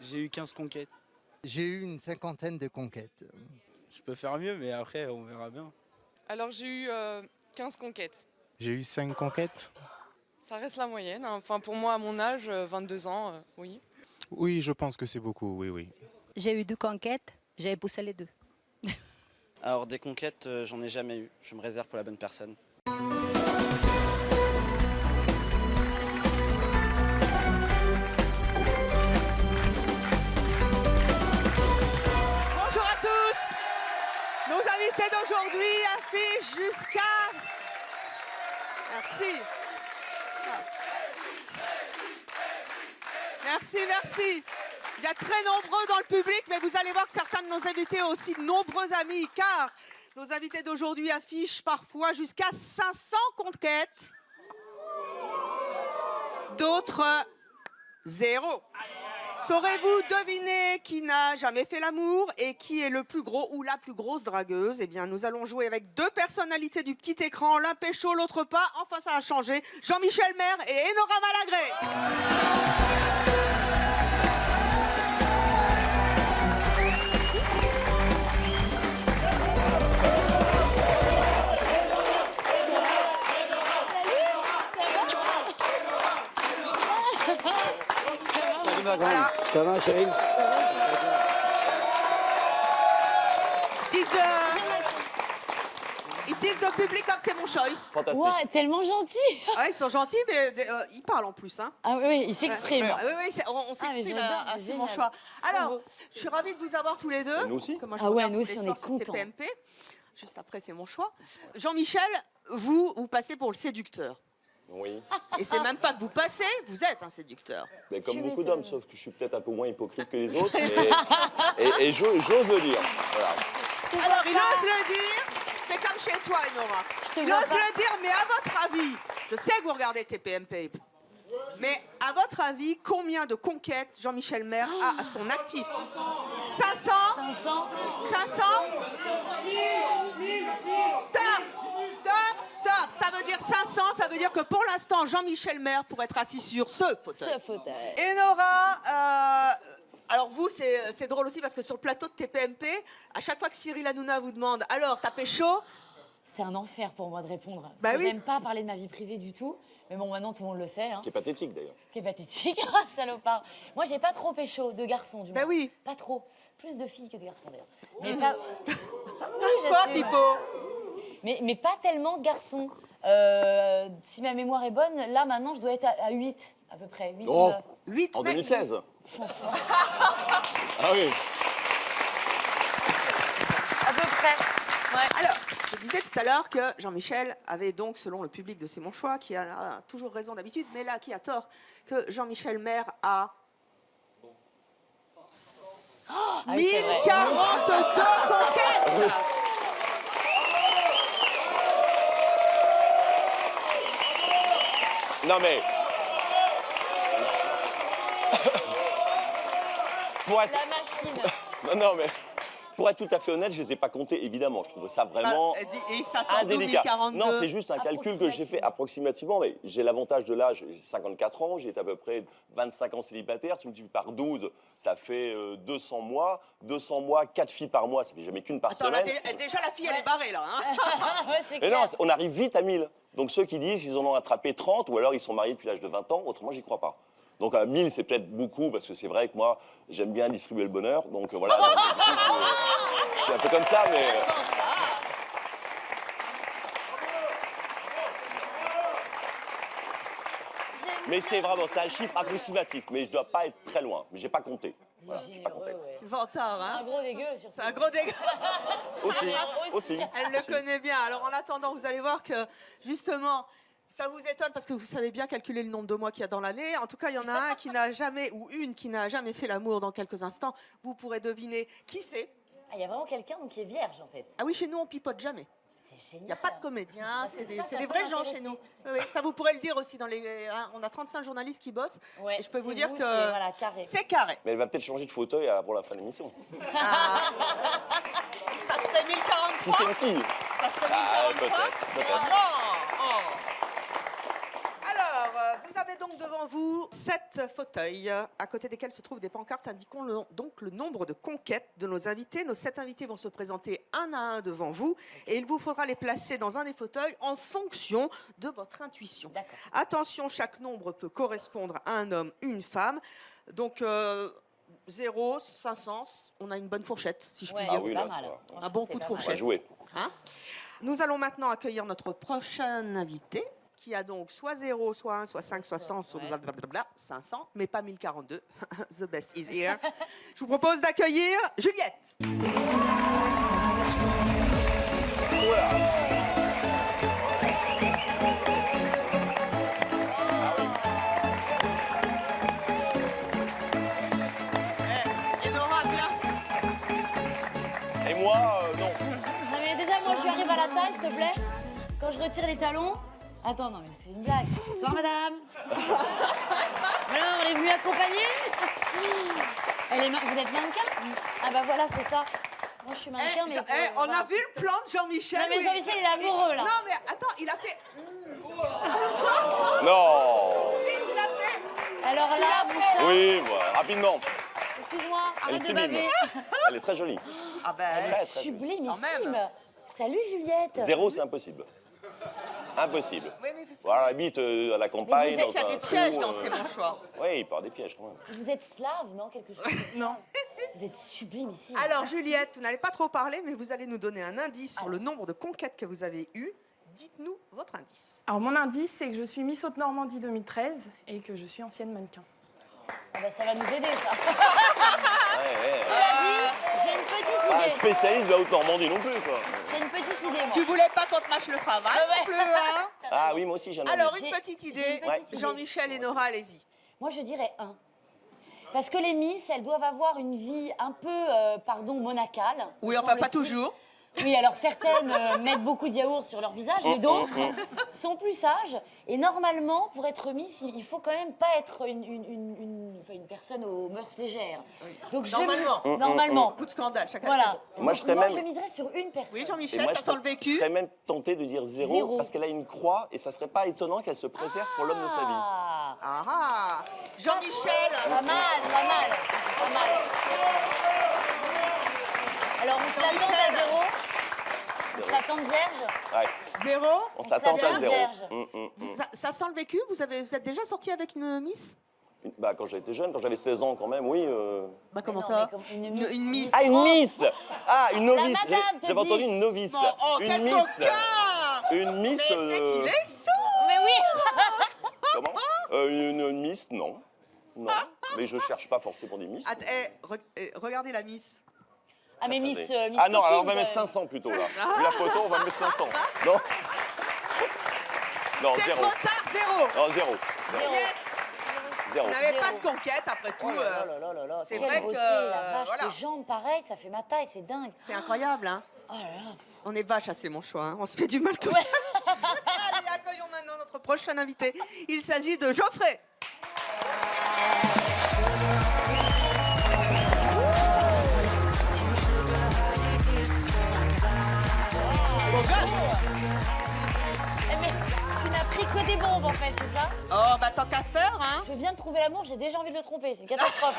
J'ai eu 15 conquêtes. J'ai eu une cinquantaine de conquêtes. Je peux faire mieux, mais après, on verra bien. Alors j'ai eu 15 conquêtes. J'ai eu 5 conquêtes. Ça reste la moyenne. Hein. Enfin, pour moi, à mon âge, 22 ans, oui. Oui, je pense que c'est beaucoup, oui, oui. J'ai eu 2 conquêtes, j'ai épousé les 2. Alors des conquêtes, j'en ai jamais eu. Je me réserve pour la bonne personne. Bonjour à tous. Nos invités d'aujourd'hui affichent jusqu'à... Merci. Merci, merci. Vous êtes très nombreux dans le public, mais vous allez voir que certains de nos invités ont aussi de nombreux amis, car nos invités d'aujourd'hui affichent parfois jusqu'à 500 conquêtes. D'autres, 0. Saurez-vous deviner qui n'a jamais fait l'amour et qui est le plus gros ou la plus grosse dragueuse? Eh bien, nous allons jouer avec 2 personnalités du petit écran, l'un pécho, l'autre pas. Enfin, ça a changé. Jean-Michel Maire et Enora Malagré. Voilà. Ça va, chérie? It is the public of C'est mon choice. Fantastique. Ouais, tellement gentil. Ah, ils sont gentils, mais ils parlent en plus. Hein. Ah oui, il s'exprime. Ah, oui, on s'exprime j'adore, à c'est C'est mon génial. choix. Alors, Bravo. je suis ravie de vous avoir tous les deux. Nous aussi. Parce que moi, je Ah ouais, regarde nous tous aussi, les on soirs est sur contents. TPMP. Juste après, C'est mon choix. Jean-Michel, vous passez pour le séducteur. Oui, Et c'est même pas que vous passez, vous êtes un séducteur. mais comme Tu beaucoup m'étonnes. d'hommes, sauf que je suis peut-être un peu moins hypocrite que les autres. Et j'ose le dire. Voilà. Alors, il ose le dire. C'est comme chez toi, Enora. te Il vois ose pas. le dire, mais à votre avis, je sais que vous regardez TPMP, mais à votre avis, combien de conquêtes Jean-Michel Maire a à son actif? 500 500. 500 Stop. Ça veut dire 500, ça veut dire que pour l'instant, Jean-Michel Maire pourrait être assis sur ce fauteuil. Ce fauteuil. Enora, alors vous, c'est drôle aussi parce que sur le plateau de TPMP, à chaque fois que Cyril Hanouna vous demande « Alors, t'as pécho ?» C'est un enfer pour moi de répondre. Parce Bah que oui. j'aime pas parler de ma vie privée du tout. Mais bon, maintenant, tout le monde le sait. Hein. Qui est pathétique d'ailleurs. Qui est pathétique. Salopard. Moi, j'ai pas trop pécho de garçons, du Bah moins. oui. Pas trop. Plus de filles que de garçons, d'ailleurs. Mais pas... Oui, Quoi, j'assume. Pipo? Mais pas tellement de garçons. Si ma mémoire est bonne, là, maintenant, je dois être à 8, à peu près. 8 Oh. ou 9. 8 En 2016. Ah oui. À peu près. Ouais. Alors, je disais tout à l'heure que Jean-Michel avait donc, selon le public de C'est mon choix, qui a toujours raison d'habitude, mais là, qui a tort, que Jean-Michel Maire a... Ah oui, c'est vrai. 1042 conquêtes. Non mais. Pour être... La machine. Non mais. Pour être tout à fait honnête, je ne les ai pas comptés, évidemment. Je trouve ça vraiment Et ça sort d'où, indélicat. 1042? Non, c'est juste un calcul que j'ai fait approximativement. Mais j'ai l'avantage de l'âge, j'ai 54 ans, j'ai été à peu près 25 ans célibataire. Si on multiplie par 12, ça fait 200 mois. 200 mois, 4 filles par mois, ça fait jamais qu'une par Attends, là, semaine. déjà, la fille, elle est barrée, là. Hein. Ouais, c'est Mais clair. non, on arrive vite à 1000. Donc ceux qui disent qu'ils en ont attrapé 30, ou alors ils sont mariés depuis l'âge de 20 ans, autrement, j'y crois pas. Donc à 1000, c'est peut-être beaucoup, parce que c'est vrai que moi, j'aime bien distribuer le bonheur. Donc voilà, donc, du coup, je suis un peu comme ça, mais... Mais c'est vraiment, c'est un chiffre approximatif, mais je dois pas être très loin. Mais j'ai pas compté. Voilà, j'ai pas compté. Ouais. Vantard, Un hein. gros dégueu, surtout. C'est un gros dégât. Aussi. Elle le connaît bien. Alors, en attendant, vous allez voir que, justement, ça vous étonne parce que vous savez bien calculer le nombre de mois qu'il y a dans l'année. En tout cas, il y en a un qui n'a jamais, ou une qui n'a jamais fait l'amour dans quelques instants. Vous pourrez deviner qui c'est. Ah, il y a vraiment quelqu'un donc, qui est vierge, en fait. Ah oui, chez nous, on pipote jamais. C'est génial. Il n'y a pas de comédiens, c'est ça, ça des peut vrais gens m'intéresser. chez nous. Oui, oui. Ça, vous pourrez le dire aussi. On a 35 journalistes qui bossent. Ouais, Et je peux vous c'est dire vous, que c'est, voilà, carré. c'est carré. Mais elle va peut-être changer de fauteuil avant la fin de l'émission. Ça serait 1043. Si c'est une fille. Ça serait Ah, 1043. peut-être. Oh non. Oh. Alors, vous avez donc devant vous 7 fauteuils, à côté desquels se trouvent des pancartes indiquant donc le nombre de conquêtes de nos invités. Nos 7 invités vont se présenter un à un devant vous et il vous faudra les placer dans un des fauteuils en fonction de votre intuition. D'accord. Attention, chaque nombre peut correspondre à un homme, une femme. Donc 0, 500, on a une bonne fourchette, si je puis Ouais, dire. Ah oui, c'est pas là, mal. ça va. Franchement, Un bon c'est coup de pas mal. On va fourchette. jouer. Hein? Nous allons maintenant accueillir notre prochain invité, qui a donc soit 0, soit 1, soit 5, soit 100, soit Ouais. blablabla, 500, mais pas 1042. The best is here. Je vous propose d'accueillir Juliette. Et Nora, viens. Et moi, non. Non mais déjà, moi, je lui arrive à la taille, s'il te plaît. Quand je retire les talons... Attends, non, mais c'est une blague. Bonsoir, madame. Voilà, on est venu accompagner. Vous êtes mannequin? Ah bah voilà, c'est ça. Moi, je suis mannequin, mais... On a vu le plan de Jean-Michel. Non, mais oui. Jean-Michel, il est amoureux, là. Non, mais attends, il a fait... Non. Si, tu l'as fait. Alors là, mon chat... Oui, voilà, rapidement. Excuse-moi, Elle est arrête de sublime. baver. Elle est très jolie. Ah ben, Très, très jolie. Sublimissime. même. Salut, Juliette. 0, c'est impossible. Impossible. oui, mais vous Voilà, habite à la campagne. savez qu'il y a dans des un pièges trou, dans ces mouchoirs. Oui, il peut y avoir des pièges quand même. Vous êtes slave, non? Quelque chose comme ça. Non. Vous êtes sublime ici. Alors, Juliette, vous n'allez pas trop parler, mais vous allez nous donner un indice sur le nombre de conquêtes que vous avez eues. Dites-nous votre indice. Alors mon indice, c'est que je suis Miss Haute-Normandie 2013 et que je suis ancienne mannequin. Ah bah, ça va nous aider, ça. Ouais. J'ai une petite Pas un idée. spécialiste de la Haute-Normandie non plus, quoi. J'ai une petite idée, moi. Tu voulais pas qu'on te mâche le travail Ouais, ouais. non plus, hein? Ah oui, moi aussi, j'aime bien. Alors, J'ai- une petite j'ai idée. une petite idée. Jean-Michel et Nora, allez-y. Moi, je dirais 1. Parce que les Miss, elles doivent avoir une vie un peu, monacale. Oui, enfin, pas semble-t-il. toujours. Oui, alors certaines mettent beaucoup de yaourt sur leur visage, mais d'autres sont plus sages. Et normalement, pour être Miss, il faut quand même pas être une personne aux mœurs légères. Donc Normalement. Normalement. Coup de scandale, chacun. Voilà. Moi, Donc, je serais moi, même- je miserais sur une personne. Oui, Et Jean-Michel, moi, ça sent le je vécu. serais même tenté de dire 0, Zéro. parce qu'elle a une croix et ça serait pas étonnant qu'elle se préserve pour l'homme de sa vie. Ah, Ah ah. Jean-Michel. pas mal, pas mal, pas mal. Alors, on se l'attend à Jean-Michel. 0. On se l'attend Vierge. Ouais, 0. on s'attend à bien 0. vierge. Ça sent le vécu. Vous êtes déjà sorti avec une Miss? Bah, quand j'étais jeune, quand j'avais 16 ans quand même, oui. Bah, comment Mais non, ça? mais comme une Miss. Une Miss. Ah, une France. Miss. Ah, une novice. madame te J'avais dit. entendu une novice. Bon, oh, Une quel Miss. coquin. Une Miss. Mais c'est qu'il est sourd. Mais oui. Comment une Miss, non. Non. Mais je cherche pas forcément des Miss. Regardez la Miss. Ah, mais Miss. Attendez. Miss Ah non, alors on va Copine, mettre quand même. 500 plutôt là. Vu la photo, on va mettre 500. Non. Non, C'est 0. trop tard, 0. Non, 0. Juliette, 0. vous n'avez Zéro. pas de conquête après tout. Oh là là là là là, c'est quelle vrai beauté, que, la vache, voilà. tes jambes pareil, ça fait ma taille, c'est dingue. C'est incroyable, hein. Oh là là. On est vache à ces manchots, hein. On se fait du mal tout seul. Allez, accueillons maintenant notre prochain invité. Il s'agit de Geoffrey. Beau gosse. Eh, mais tu n'as pris que des bombes en fait, c'est ça? Oh, bah tant qu'à faire, hein. Je viens de trouver l'amour, j'ai déjà envie de le tromper, c'est une catastrophe.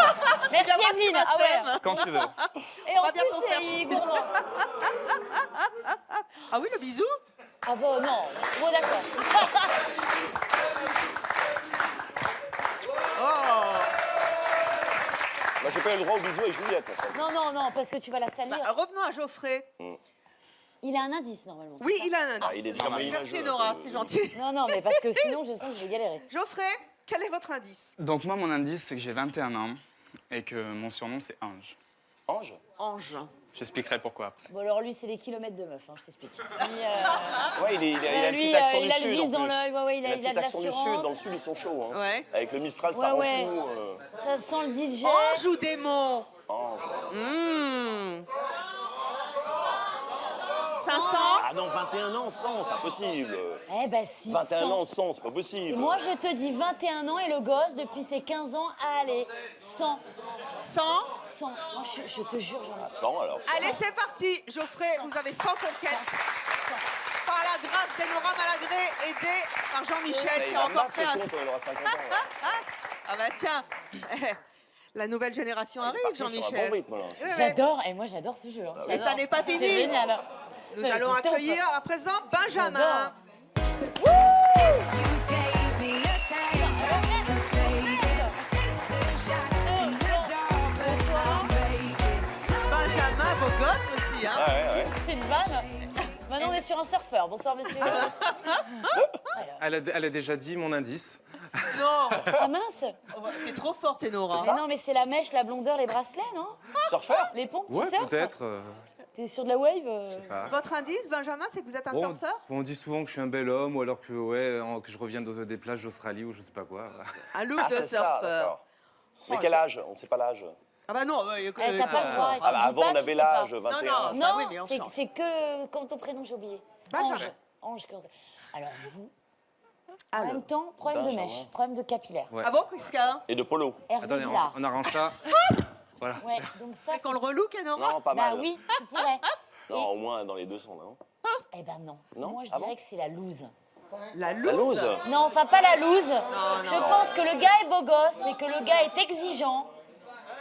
Merci viendras sur Evelyne. un Ah ouais. thème. Quand tu veux. Et en va plus, bientôt faire il est gourmand. Ah oui, le bisou. Ah bon, non. Bon, d'accord. Oh. Moi, j'ai pas eu le droit au bisou avec Juliette. En fait. Non, non, non, parce que tu vas la salir. Bah, revenons à Geoffrey. Il a un indice normalement. c'est Oui, ça? il a un indice. Ah, il est déjà moyenâgeux, Merci un Nora, peu. c'est gentil. Non, non, mais parce que sinon, je sens que je vais galérer. Geoffrey, quel est votre indice? Donc moi, mon indice, c'est que j'ai 21 ans et que mon surnom, c'est Ange. Ange. Ange. J'expliquerai pourquoi après. Bon, alors lui, c'est des kilomètres de meuf, hein, je t'explique. Ouais, il a un lui, petit accent il du a le sud vis en dans plus. l'œil, ouais, ouais, il a un de petit accent du l'assurance. sud. Dans le sud, ils sont chauds. Hein. Ouais. Avec le Mistral, ça Ouais, rend ouais. fou. Ça sent le DJ. Ange ou démon? Ange. 500. Ah non, 21 ans, 100, c'est impossible. Eh ben si. 21 100. ans, 100, c'est pas Et possible. moi, je te dis 21 ans et le gosse, depuis ses 15 ans, allez, 100. 100. 100. Moi, je te jure, j'en ai 100 alors. Allez, c'est parti. Geoffrey, vous avez 100 conquêtes. Pas par la grâce d'Enora Malagré, aidée par Jean-Michel, Il qui va a me encore battre, fait ce un... con, quand il aura 50 ans. là. Ah bah tiens, la nouvelle génération Il est arrive, parti sur un Jean-Michel. bon rythme, là. Oui, oui. J'adore, et moi j'adore ce jeu. hein. Et ça n'est pas C'est fini. génial. Nous C'est allons top. accueillir à présent Benjamin. J'adore. Benjamin, beau gosse aussi, hein. Ouais. C'est une vanne. Maintenant, on est sur un surfeur. Bonsoir, monsieur. Elle a déjà dit mon indice. Non, Ah mince. t'es trop forte, Enora. Mais non, mais c'est la mèche, la blondeur, les bracelets, non? Surfeur? Les pompes, Ouais, tu surfes? peut-être. T'es sur de la wave Je sais pas. Votre indice, Benjamin, c'est que vous êtes un Bon, surfeur? on dit souvent que je suis un bel homme ou alors que, que je reviens des plages d'Australie ou je sais pas quoi. Un look Ah, de c'est ça, surfeur. d'accord. Mais quel âge? On ne sait pas l'âge. Ah bah non, Eh, t'as pas le droit. Ah bah avant, on avait l'âge, 21. Non, Non, bah oui, mais on c'est change. c'est que comme ton prénom, j'ai oublié. Benjamin. Ange. Ange, comment ça? Alors, vous, en même temps, problème de Benjamin. mèche, problème de capillaire. Ouais. Ah bon, qu'est-ce qu'il y a? Et de polo. Hervé Attendez, Villard. on arrange ça. Voilà. Ouais, donc ça, C'est qu'on le relook, Enora? Non, pas Bah mal. oui, tu pourrais. Non, au moins dans les 200, non? Eh ben non. Non Moi, je Ah dirais bon que c'est la loose. La La loose. loose? Non, enfin, pas la loose. Je pense que le gars est beau gosse, mais que le gars est exigeant.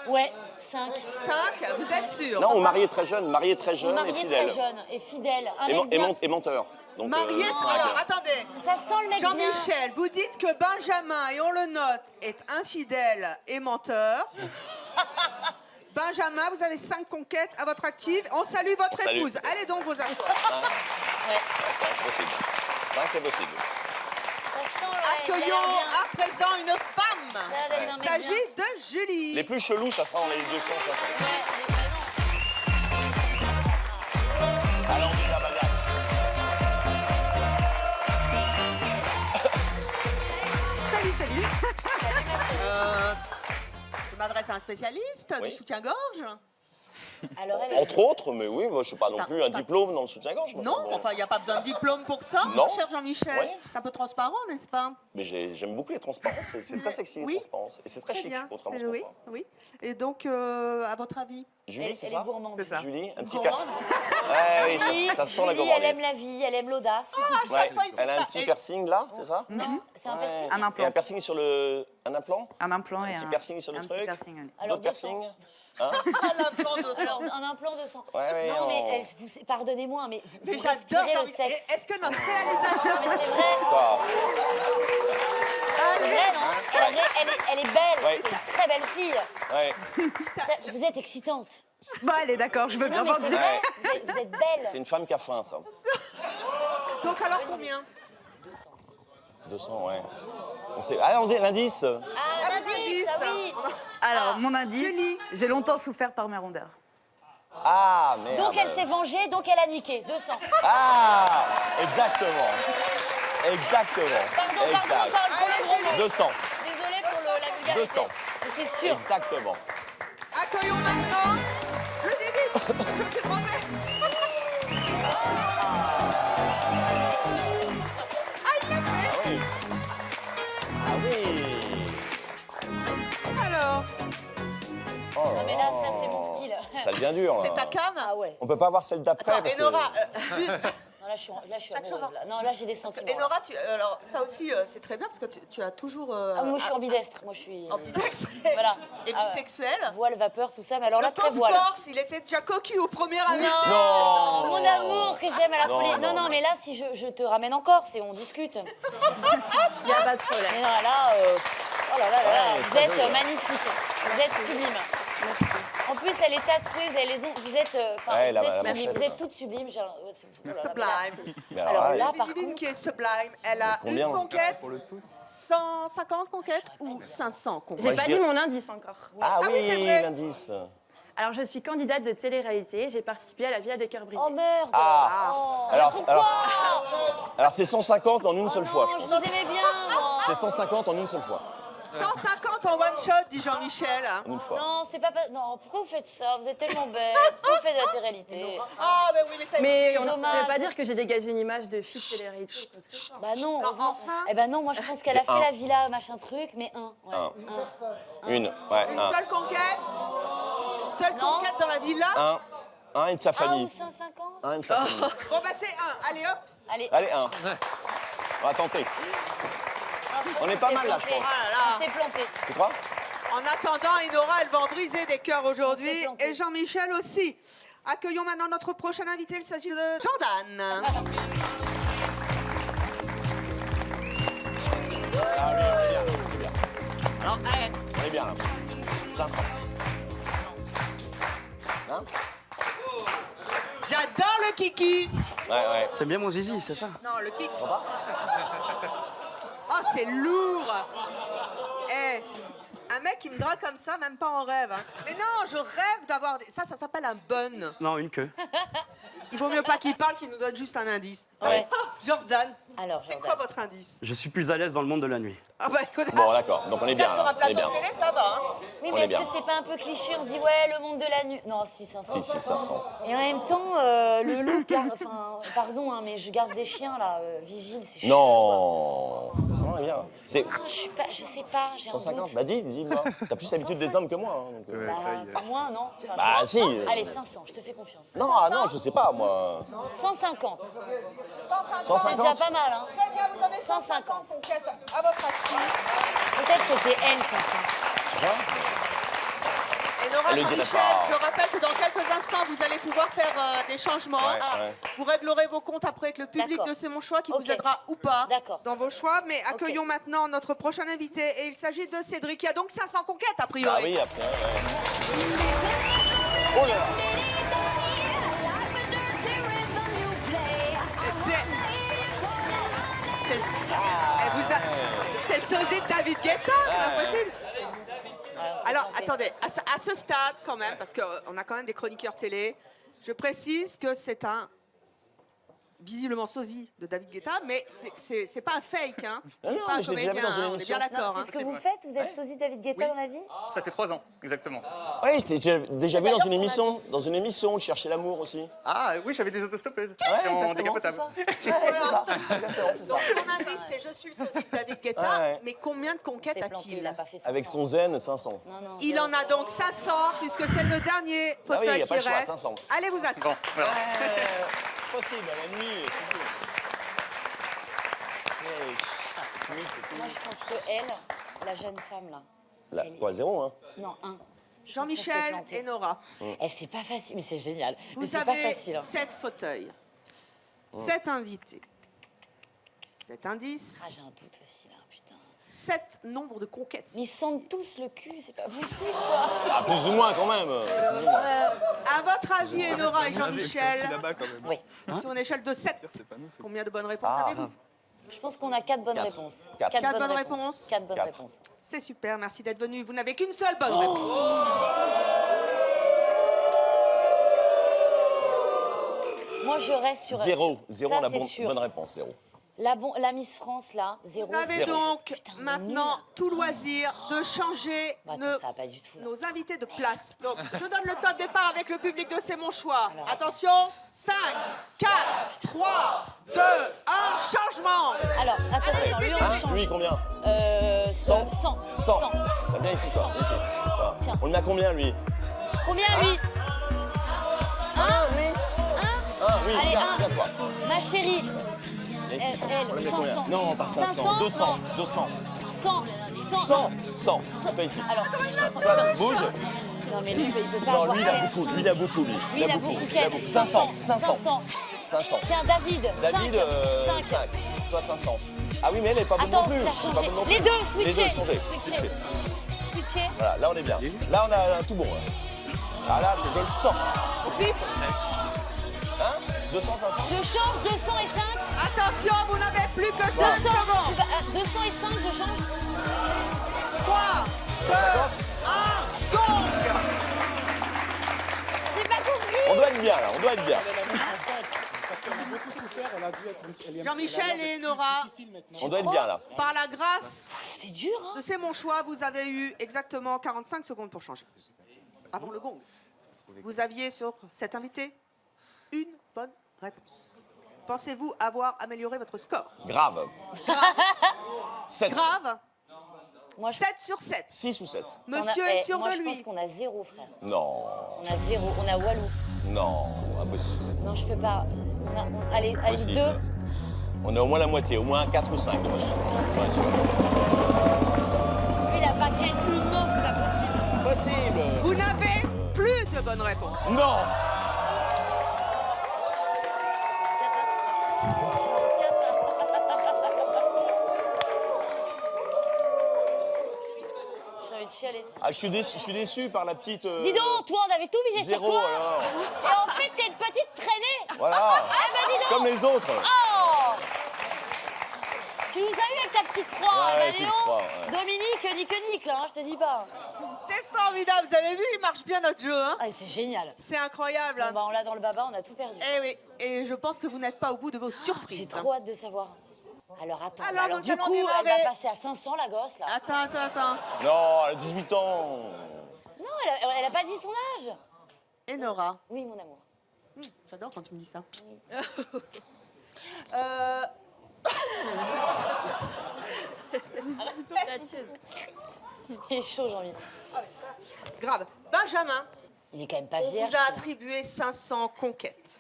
Ouais, 5. 5, vous êtes sûr? Non, ou marié très jeune et Marié fidèle. très jeune et fidèle. Un Et, mec bien. et menteur. Donc, Marié, cinq. alors attendez. Ça sent le mec bien. Jean-Michel, vous dites que Benjamin, et on le note, est infidèle et menteur. Benjamin, vous avez 5 conquêtes à votre actif. On salue votre On salue. épouse. Allez donc vous asseoir. Ouais, c'est impossible. Ouais, c'est possible. Ça sent, ouais, il a Accueillons l'air bien. à présent une femme. Ça a l'air Il d'un mec s'agit bien. de Julie. Les plus chelous, ça sera dans les 200, ça sera. Ouais, mais bah Alors, on dit la bagarre. Salut. Je m'adresse à un spécialiste Oui. du soutien-gorge. non. Alors, elle est... Entre autres, mais oui, moi, je ne sais pas non plus un diplôme dans le soutien-gorge. moi, Non, ça me- enfin, il n'y a pas besoin de diplôme pour ça, Non. cher Jean-Michel. Oui. C'est un peu transparent, n'est-ce pas? Mais j'aime beaucoup les transparences, c'est très sexy, les Oui. transparences. Et c'est très chic, bien. contrairement à ce Oui, qu'on croit. oui. Et donc, à votre avis? Julie, c'est elle est ça? gourmande. C'est ça. Julie, un petit Gourmande. Ouais, oui, Julie, ça sent la Julie, elle aime gourmandise. la vie, elle aime l'audace. À chaque fois, il faut Elle a un ça. petit Et- piercing là, c'est ça? Non, c'est un piercing. Un Et implant. un piercing sur le. Un implant? Un implant et petit un piercing sur le un petit truc. piercing, oui. Alors, D'autres piercings? À l'implant de Alors, sang. un implant de sang. Ouais, non, mais on- pardonnez-moi, mais vous, Mais vous j'adore respirez le Jean-Michel. sexe. Est-ce que notre réalisateur... Mais c'est vrai, Quoi? c'est vrai, non elle est belle, Ouais. c'est une très belle fille. Ouais. Vous êtes excitante. Bon, allez, d'accord, je veux Non, bien mais voir c'est du... vrai, vous êtes belle. C'est une femme qui a faim, ça. Donc alors combien? 200, ouais. Allez, on dit l'indice. Ah, un indice, ah oui. Alors, mon indice, Julie. j'ai longtemps souffert par mes rondeurs. Ah, merde. Donc elle s'est vengée, donc elle a niqué, 200. Ah, exactement. Exactement. Pardon, on Exact. parle pour le gros mot. 200. Désolée pour la vulgarité. 200. Mais c'est sûr. Exactement. Accueillons maintenant le début. Je me suis trompée. Ah, il l'a fait. Ah oui. Ah oui. Alors, Oh là Non mais là, ça c'est mon style. Ça devient dur, là. c'est ta cam? Ah ouais. On peut pas avoir celle d'après Attends, parce que... Enora, juste... Non, là, je suis Chaque chose amoureuse. Là. Non, là, j'ai des Parce que sentiments. Enora, alors ça aussi, c'est très bien parce que tu as toujours... Ah, moi, je suis ambidestre. Moi, je suis. ambidextre Voilà. et Ah ouais. bisexuel. Voile, vapeur, tout ça. Mais alors là, Le très pauvre voile. Corse, il était déjà cocu au premier avis. Non, mon amour que j'aime à la Non, folie. Non, non, non, mais là, si je te ramène en Corse et on discute. Il n'y a pas de problème. Mais non, là, oh là là là, là, Ouais, vous très êtes joli. magnifique. Vous êtes sublime. En plus, elle est tatouée, elle les vous êtes, Ouais, vous la êtes manchette, sublime. Vous là. êtes toutes sublimes. Genre, ouais, oh là là, Sublime. Mais Alors là, là, par Ludivine contre, qui est sublime, elle a combien, une là conquête, 150 conquêtes ou 500 conquêtes? J'ai pas dit mon indice encore. Ah Ah oui, c'est oui, vrai. l'indice. Alors, je suis candidate de télé-réalité. J'ai participé à la Villa des Cœurs Brisés. oh merde. Ah. Oh, Alors, pourquoi Alors c'est 150 en une seule fois, je Non, pense. je vous aimais bien, moi. C'est 150 en une seule fois. 150 en one shot, dit Jean-Michel. En une fois. Non, c'est pas... Non, pourquoi vous faites ça? Vous êtes tellement bête. Pourquoi vous faites de la télé-réalité? Ah, ben oui, mais ça Mais on ne dommage. peut pas dire que j'ai dégagé une image de fille de télé-réalité. ou quoi que ce soit. Bah non, Non, heureusement. enfin. Eh ben non, moi je pense qu'elle a C'est fait un. la villa, machin truc, mais un. Ouais, Un. un. Une, ouais, Une un. seule conquête? Seule Non. conquête dans la villa? Un et de sa Un famille. ou 150? Un et de sa famille. Bon, bah c'est un. Allez hop. Allez. Allez, 1. On va tenter. On est pas mal là, je pense. On s'est planté. Tu crois? En attendant, Enora, elle va en briser des cœurs aujourd'hui. On s'est planté. Et Jean-Michel aussi. Accueillons maintenant notre prochain invité. Il s'agit de Jordan. Ah oui, on est bien. On est bien. Alors, On est bien là. 500. Hein? j'adore le kiki. Ouais. T'aimes bien mon zizi, c'est ça? Non, le kiki. Oh, c'est lourd. Eh, un mec qui me drague comme ça, même pas en rêve. Hein. Mais non, je rêve d'avoir... Ça s'appelle un bun. Non, une queue. Il vaut mieux pas qu'il parle, qu'il nous donne juste un indice. Ouais. Jordan, Alors, c'est Jordan. quoi votre indice? Je suis plus à l'aise dans le monde de la nuit. Ah bah écoute, Bon, d'accord. Donc on est bien sur un là. On est plateau bien. de télé, ça va. Hein. Oui, On mais est est-ce bien. que c'est pas un peu cliché? On se dit, ouais, le monde de la nuit. Non, si, 500. Si, 500. Et en même temps, le loup, enfin, pardon, hein, mais je garde des chiens là, vigile, c'est chiant. Non. On est bien. C'est Je sais pas, j'ai un 150. doute. Bah dis-moi. t'as plus l'habitude des hommes que moi. Hein, donc, Bah, moins, non. Enfin, Bah je sais si. pas. Allez, 500, je te fais confiance. Non, ah, non, je sais pas moi. 150. 150. C'est déjà pas mal, hein. Très bien, vous avez 150. conquêtes à votre actif. Peut-être c'était elle, 500. Et Nora, Elle le dirait Jean-Michel, pas. je rappelle que dans quelques instants, vous allez pouvoir faire des changements. Ouais. Vous réglerez vos comptes après avec le public D'accord. de C'est mon choix qui Ok. vous aidera ou pas D'accord. dans vos choix. Mais accueillons maintenant notre prochain invité. Et il s'agit de Cédric, qui a donc 500 conquêtes a priori. Ah oui, après. Oh là là. C'est le... C'est le sosie de David Guetta, c'est pas possible. Alors, attendez, à ce stade, quand même, parce qu'on a quand même des chroniqueurs télé, je précise que c'est un visiblement sosie de David Guetta, mais c'est pas un fake, hein. Non, non, C'est pas un mais je l'ai déjà vu comédien, dans une hein, on est bien émission. d'accord. C'est hein. ce que vous faites? Vous êtes sosie de David Guetta dans la vie? Ça fait 3 ans, exactement. Oui, je t'ai déjà vu d'ailleurs dans une son émission. indice. Dans une émission, de chercher l'amour aussi. Ah oui, j'avais des autostoppeuses. Ouais, en exactement, c'est décapotable. ça. Ouais, c'est ça. Exactement, c'est ça. Donc, mon indice, c'est je suis le sosie de David Guetta, Ouais. mais combien de conquêtes C'est planté, il a-t-il? n'a pas fait 500. Avec son zen, 500. Non, non. Il en a donc 500, puisque c'est le dernier Ah oui, fauteuil y a qui pas le choix, reste. 500. Allez vous asseoir. Bon, voilà. Possible, à la nuit, c'est tout. Oui, c'est tout. Moi, je pense que elle, la jeune femme là. Là, elle est- quoi, 0, hein? Non, 1. Jean-Michel et Nora, Eh, c'est pas facile, mais c'est génial. Mais vous c'est pas avez facile. Hein. 7 fauteuils, 7 invités, 7 indices, Ah, j'ai un doute aussi là, putain. 7 nombres de conquêtes. Ils sentent tous le cul, c'est pas possible quoi. Ah, plus ou moins quand même. Plus ou moins. À votre avis, Enora et Jean-Michel, Oui. sur une échelle de 7, combien de bonnes réponses Ah. avez-vous? Je pense qu'on a 4 bonnes Quatre. réponses. Quatre. Quatre bonnes réponses. 4 bonnes Quatre. réponses. C'est super, merci d'être venu. Vous n'avez qu'une seule bonne réponse. Moi, je reste sur... 0, Ça, la c'est sûr. bonne réponse, 0. La Miss France, là, 0. Vous avez Zéro. donc Putain, on est maintenant nuls. tout loisir de changer Bah, attends, nos, ça va pas du tout. Là. nos invités de place. Donc, je donne le top départ avec le public de C'est mon choix. Alors, Attention, 5, 4, 3, 2, 1, changement. Alors, attends, lui, on Hein, le change. lui, combien? 100. 100. Ça vient ici, toi. Ici. Voilà. Tiens. On en a combien, lui? Combien, lui 1 oui. 1 oui, Allez, tiens, 1. tiens, toi. Ma chérie. On Elle, en met combien? 500. Non, pas 500. 500, 200. 200. 100. 100. C'est pas ici. Alors, Bouge. non, mais lui, il peut pas Non, avoir lui, il a 13. beaucoup. Lui, il a beaucoup, lui. Lui, il a beaucoup. Quel 500. 500. Tiens, David. David, 5. 5. Toi, 500. Ah oui, mais elle est pas bonne Attends, non plus. il a Elle est pas changé. bonne non Les plus. deux, switcher. Les deux, changer. Switcher. Switcher. Voilà, là, on est bien. Là, on a un tout bon. Là. Ah là, je le sens. Au pif. Hein 200, 500. Je change 200 et 5. Attention, vous n'avez plus que 5 200, secondes. tu vas, 200 et 5, je change. 3, 2, 1, gong. J'ai pas compris. On doit être bien, là. On doit être bien. Jean-Michel et Nora, On doit être bien, là. par la grâce C'est dur, hein. de C'est mon choix, vous avez eu exactement 45 secondes pour changer. Avant le gong. Vous aviez sur cet invité une bonne réponse. Pensez-vous avoir amélioré votre score? Grave. 7. Grave. Moi, je- 7 sur 7. 6 ou 7. Monsieur On a- est sûr moi, de je pense lui. qu'on a 0, frère. Non. On a 0. On a Walou. Non. Impossible. Non, je peux pas. Allez, Possible. 2. On est au moins la moitié, au moins 4 ou 5. Ouais, sûr. Lui, il a pas qu'un humain, c'est pas possible. Possible. Vous n'avez plus de bonnes réponses. Non. J'ai envie de chialer. Ah, je suis déçu par la petite... Dis donc, toi, on avait tout misé sur 0 toi. alors. Et en fait, t'es une petite traînée. Voilà. Eh ben, dis donc. Comme les autres. Oh! Tu nous as eu avec ta petite croix. Ouais, Bah, dis petite donc. croix, ouais. Dominique, nique, là, hein, je te dis pas. C'est formidable, vous avez vu, il marche bien notre jeu. Hein, Ah, c'est génial. c'est incroyable. Bon, bah, on l'a dans le baba, on a tout perdu. Eh oui, et je pense que vous n'êtes pas au bout de vos J'ai surprises. trop hâte de savoir. Alors attends, Alors, alors nous du allons coup, elle démarrer. va passer à 500 la gosse là. Attends. Non, elle a 18 ans. Non, elle a pas dit son âge. Et Nora? Oui, mon amour. J'adore quand tu me dis ça. Il est chaud, j'ai envie. Grave. Benjamin, Il est quand même pas on vierge. vous a attribué 500 conquêtes.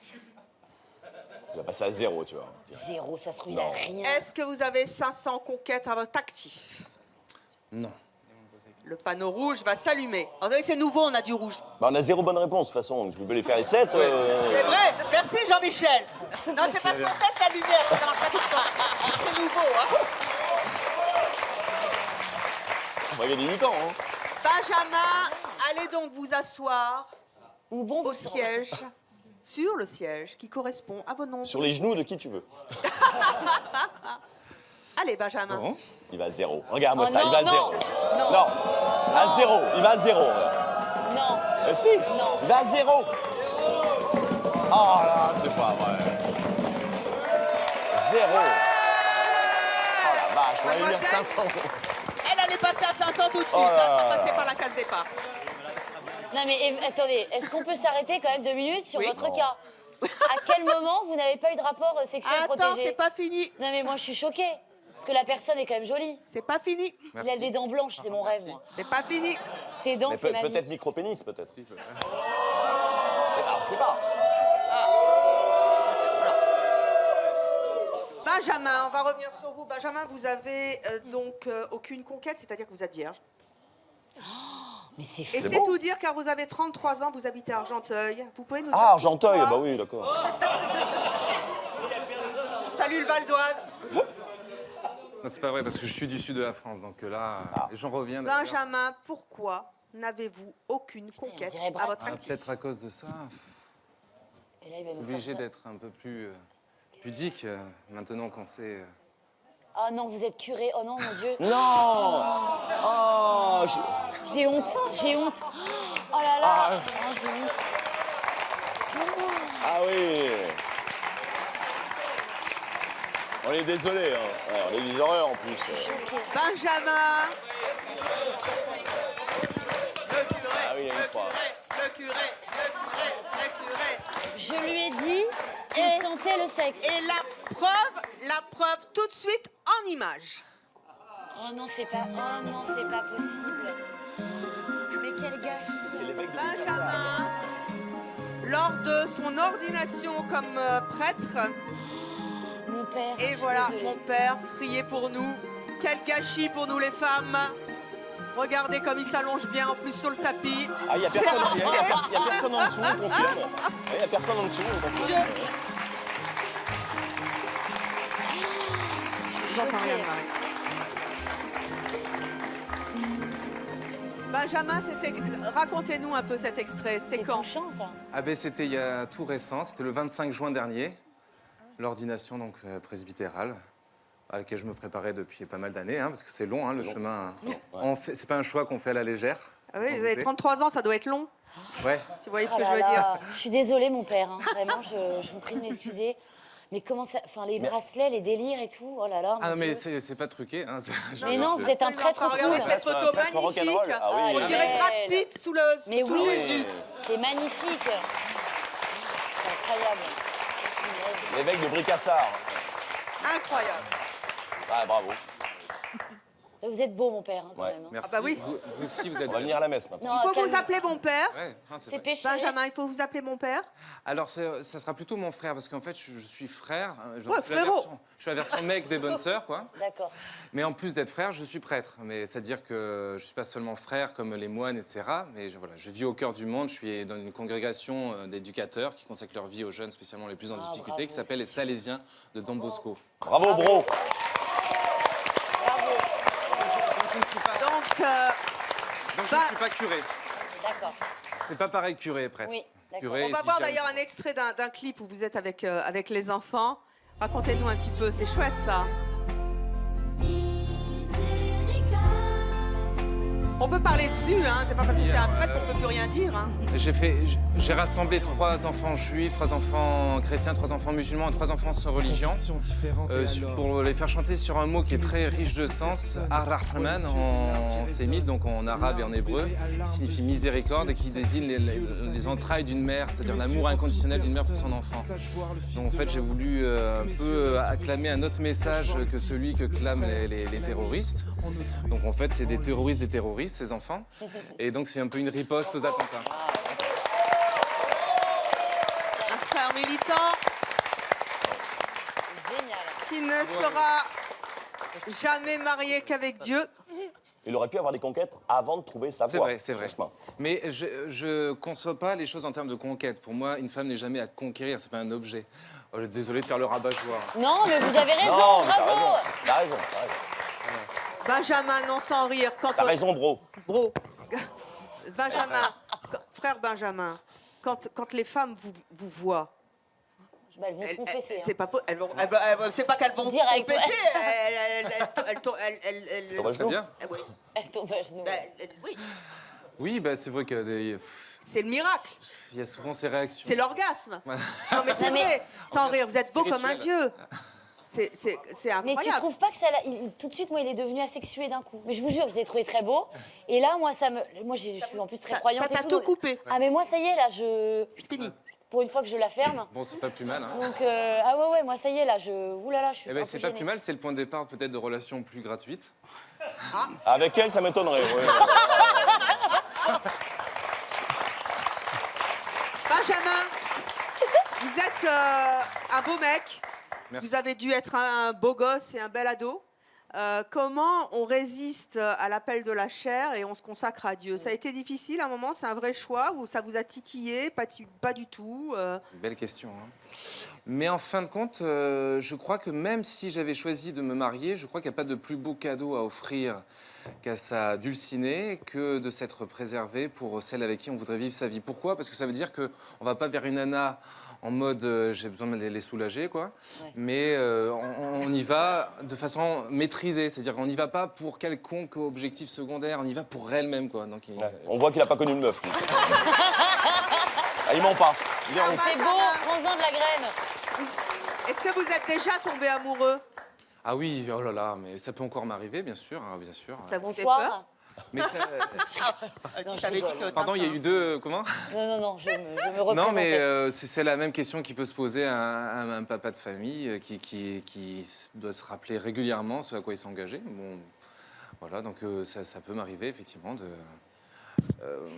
Il va passer à 0, tu vois. Zéro, ça se trouve, il a rien. Est-ce que vous avez 500 conquêtes à votre actif? Non. Le panneau rouge va s'allumer. Vous savez, c'est nouveau, on a du rouge. Bah, on a 0 bonne réponse, de toute façon. Donc, je peux les faire les 7. C'est vrai, merci Jean-Michel. Non, c'est parce qu'on teste la lumière, ça marche pas tout le temps. C'est nouveau, hein. On va gagner du temps, hein. Benjamin, allez donc vous asseoir Ou bon, au siège, sur le siège qui correspond à vos noms. Sur les genoux de qui tu veux. Allez, Benjamin. Bon. Il va à 0. Regarde-moi Oh, ça, non, il va à non. 0. Non. À 0. Il va à 0. Non. Si. Non. Il va à 0. Oh là, c'est pas vrai. 0. Oh la vache, on va lui dire Mademoiselle 500. Elle allait passer à 500 tout de suite, Oh là hein, là. sans passer par la case départ. Non mais attendez, est-ce qu'on peut s'arrêter quand même 2 minutes sur Oui. votre Non. cas? À quel moment vous n'avez pas eu de rapport sexuel Attends, protégé? c'est pas fini. Non mais moi je suis choquée. Parce que la personne est quand même jolie. C'est pas fini. Il a des dents blanches, c'est mon rêve, moi. C'est pas fini. Tes dents, Mais c'est ma vie. peut-être micro-pénis, peut-être. Je sais pas. Benjamin, on va revenir sur vous. Benjamin, vous avez donc aucune conquête, c'est-à-dire que vous êtes vierge. Mais c'est Et fou. c'est tout dire car vous avez 33 ans, vous habitez à Argenteuil. Vous pouvez nous dire Ah, Argenteuil, pourquoi bah oui, d'accord. Salut le Val d'Oise. Non, c'est pas vrai parce que je suis du sud de la France, donc là, j'en reviens. d'ailleurs. Benjamin, pourquoi n'avez-vous aucune conquête dirait à Brad. votre Ah, actif? peut-être à cause de ça. Et là, il va nous Obligé sortir. d'être un peu plus pudique maintenant qu'on sait. Ah non, vous êtes curé. Oh non, mon Dieu. Non. Oh, J'ai honte, j'ai honte. Oh là là. Oh, j'ai honte. Ah oui. On est désolé, hein. Ouais, on est des horreurs en plus. Benjamin. Le curé, Ah oui, il y a une croix. le curé. Je lui ai dit qu'il Et- sentait le sexe. Et la preuve tout de suite en image. Oh non, c'est pas possible. Mais quel gâchis. C'est l'évêque de Benjamin, lors de son ordination comme prêtre, Mon père. je et suis voilà, désolée. mon père, priez pour nous. Quel gâchis pour nous les femmes. Regardez comme il s'allonge bien en plus sur le tapis. Ah, il n'y a C'est personne, raté. y a personne en dessous, on confirme. Il n'y a personne en dessous, on confirme. Dieu. J'entends rien, choquée. Marie. Benjamin, racontez-nous un peu cet extrait. C'était C'est quand? touchant, ça. Ah ben c'était il y a tout récent, c'était le 25 juin dernier, l'ordination donc presbytérale, à laquelle je me préparais depuis pas mal d'années, hein, parce que c'est long, hein, le long. chemin. Ouais. C'est pas un choix qu'on fait à la légère. Ah oui, s'il vous vous avez plaît. 33 ans, ça doit être long, Ouais. si vous voyez ce Oh que je là veux là. dire. Je suis désolée, mon père. Hein. Vraiment, je vous prie de m'excuser. Mais comment ça... Enfin, les bracelets, les délires et tout. Oh là là, Ah mon non, mais Dieu. c'est pas truqué. Hein, Mais non, vous êtes un Absolument prêtre pas. Regardez cool. cette photo Prêtre magnifique. rock'n'roll. Ah oui. On dirait Ouais. Brad Pitt sous Mais sous oui. Jésus. C'est magnifique. C'est incroyable. L'évêque de Bricassard. Incroyable. Ah, bravo. Vous êtes beau, mon père, hein, quand Ouais. même. hein. Merci. Ah bah oui. Vous aussi, vous êtes. On va venir à la messe maintenant. Non, Il faut calme. vous appeler mon père. Ouais, hein, c'est C'est vrai. péché. Benjamin, il faut vous appeler mon père. Alors, ça sera plutôt mon frère, parce qu'en fait, je suis frère. Ouais, frérot. Je suis la version mec des bonnes sœurs, quoi. D'accord. Mais en plus d'être frère, je suis prêtre. Mais c'est-à-dire que je suis pas seulement frère comme les moines, etc. Mais voilà, je vis au cœur du monde. Je suis dans une congrégation d'éducateurs qui consacrent leur vie aux jeunes, spécialement les plus en difficulté, bravo. qui s'appelle les Salésiens de Don Bosco. Bravo, bro. Donc, je ne suis pas, Donc, je ne suis pas curé. D'accord. C'est pas pareil curé et prêtre. Oui, d'accord. Curé, on va c'est voir jeune. d'ailleurs un extrait d'un clip où vous êtes avec les enfants. Racontez-nous un petit peu, c'est chouette ça. On peut parler dessus, hein. C'est pas parce que c'est un prêtre qu'on peut plus rien dire. Hein. J'ai rassemblé 3 enfants juifs, 3 enfants chrétiens, 3 enfants musulmans et 3 enfants sans religion pour les faire chanter sur un mot qui est très riche de sens, Ar-Rahman en sémite, donc en arabe et en hébreu, qui signifie miséricorde et qui désigne les entrailles d'une mère, c'est-à-dire l'amour inconditionnel d'une mère pour son enfant. Donc en fait, j'ai voulu un peu acclamer un autre message que celui que clament les terroristes. Donc en fait, c'est des terroristes, ces enfants. Et donc c'est un peu une riposte aux attentats. Un frère militant Génial. qui ne sera jamais marié qu'avec Dieu. Il aurait pu avoir des conquêtes avant de trouver sa voie. C'est vrai. franchement. Mais je ne conçois pas les choses en termes de conquête. Pour moi, une femme n'est jamais à conquérir, c'est pas un objet. Oh, désolé de faire le rabat-joie. Non, mais vous avez raison, Non, mais t'as bravo. raison. T'as raison. Benjamin, non sans rire. T'as raison, bro. Bro. Benjamin, frère Benjamin, quand les femmes vous voient, Bah, elles vont se confesser. c'est pas, c'est pas qu'elles vont se Direct, confesser, ouais. elles Tombe à genoux. bien. oui. Elles tombent à genoux. Oui. Oui, bah, c'est vrai qu'il C'est le miracle, y a souvent ces réactions. c'est l'orgasme. Voilà. Non mais c'est Non, mais- vrai, sans rire, vous êtes beau comme un Spirituel. dieu. C'est Mais incroyable. tu trouves pas que ça tout de suite, moi, il est devenu asexué d'un coup. Mais je vous jure, je l'ai trouvé très beau. Et là, moi, je suis en plus très croyante. Ça t'a et tout donc- coupé. Ah, mais moi, ça y est, là, Fini. pour une fois que je la ferme. Bon, c'est pas plus mal. Hein. Donc, ah ouais, moi, ça y est, là, ouh là là, je suis Eh un ben, peu c'est pas gênée. plus mal, c'est le point de départ peut-être de relations plus gratuites. Avec elle, ça m'étonnerait. ouais. Benjamin, vous êtes un beau mec. Merci. Vous avez dû être un beau gosse et un bel ado. Comment on résiste à l'appel de la chair et on se consacre à Dieu? Ça a été difficile à un moment, c'est un vrai choix ou ça vous a titillé? Pas du tout. Belle question. Hein. Mais en fin de compte, je crois que même si j'avais choisi de me marier, je crois qu'il n'y a pas de plus beau cadeau à offrir qu'à sa dulcinée que de s'être préservé pour celle avec qui on voudrait vivre sa vie. Pourquoi? Parce que ça veut dire qu'on ne va pas vers une nana en mode j'ai besoin de les soulager, quoi. Ouais. Mais on y va de façon maîtrisée. C'est-à-dire qu'on n'y va pas pour quelconque objectif secondaire, on y va pour elle-même, quoi. Donc, Ouais. On voit qu'il n'a pas connu une meuf, lui. Ah, il ment pas. Il est en- C'est beau, prends-en de la graine. Est-ce que vous êtes déjà tombé amoureux? Ah oui, oh là là, mais ça peut encore m'arriver, bien sûr, hein, bien sûr. Ça vous fait peur? Bonsoir. Mais ça- Non, je T'avais dit rigole. que Pardon, il y a eu deux... Comment? Non, je me représentais. Non, mais c'est la même question qui peut se poser à un papa de famille qui doit se rappeler régulièrement ce à quoi il s'est engagé. Bon, voilà, donc ça peut m'arriver, effectivement, de...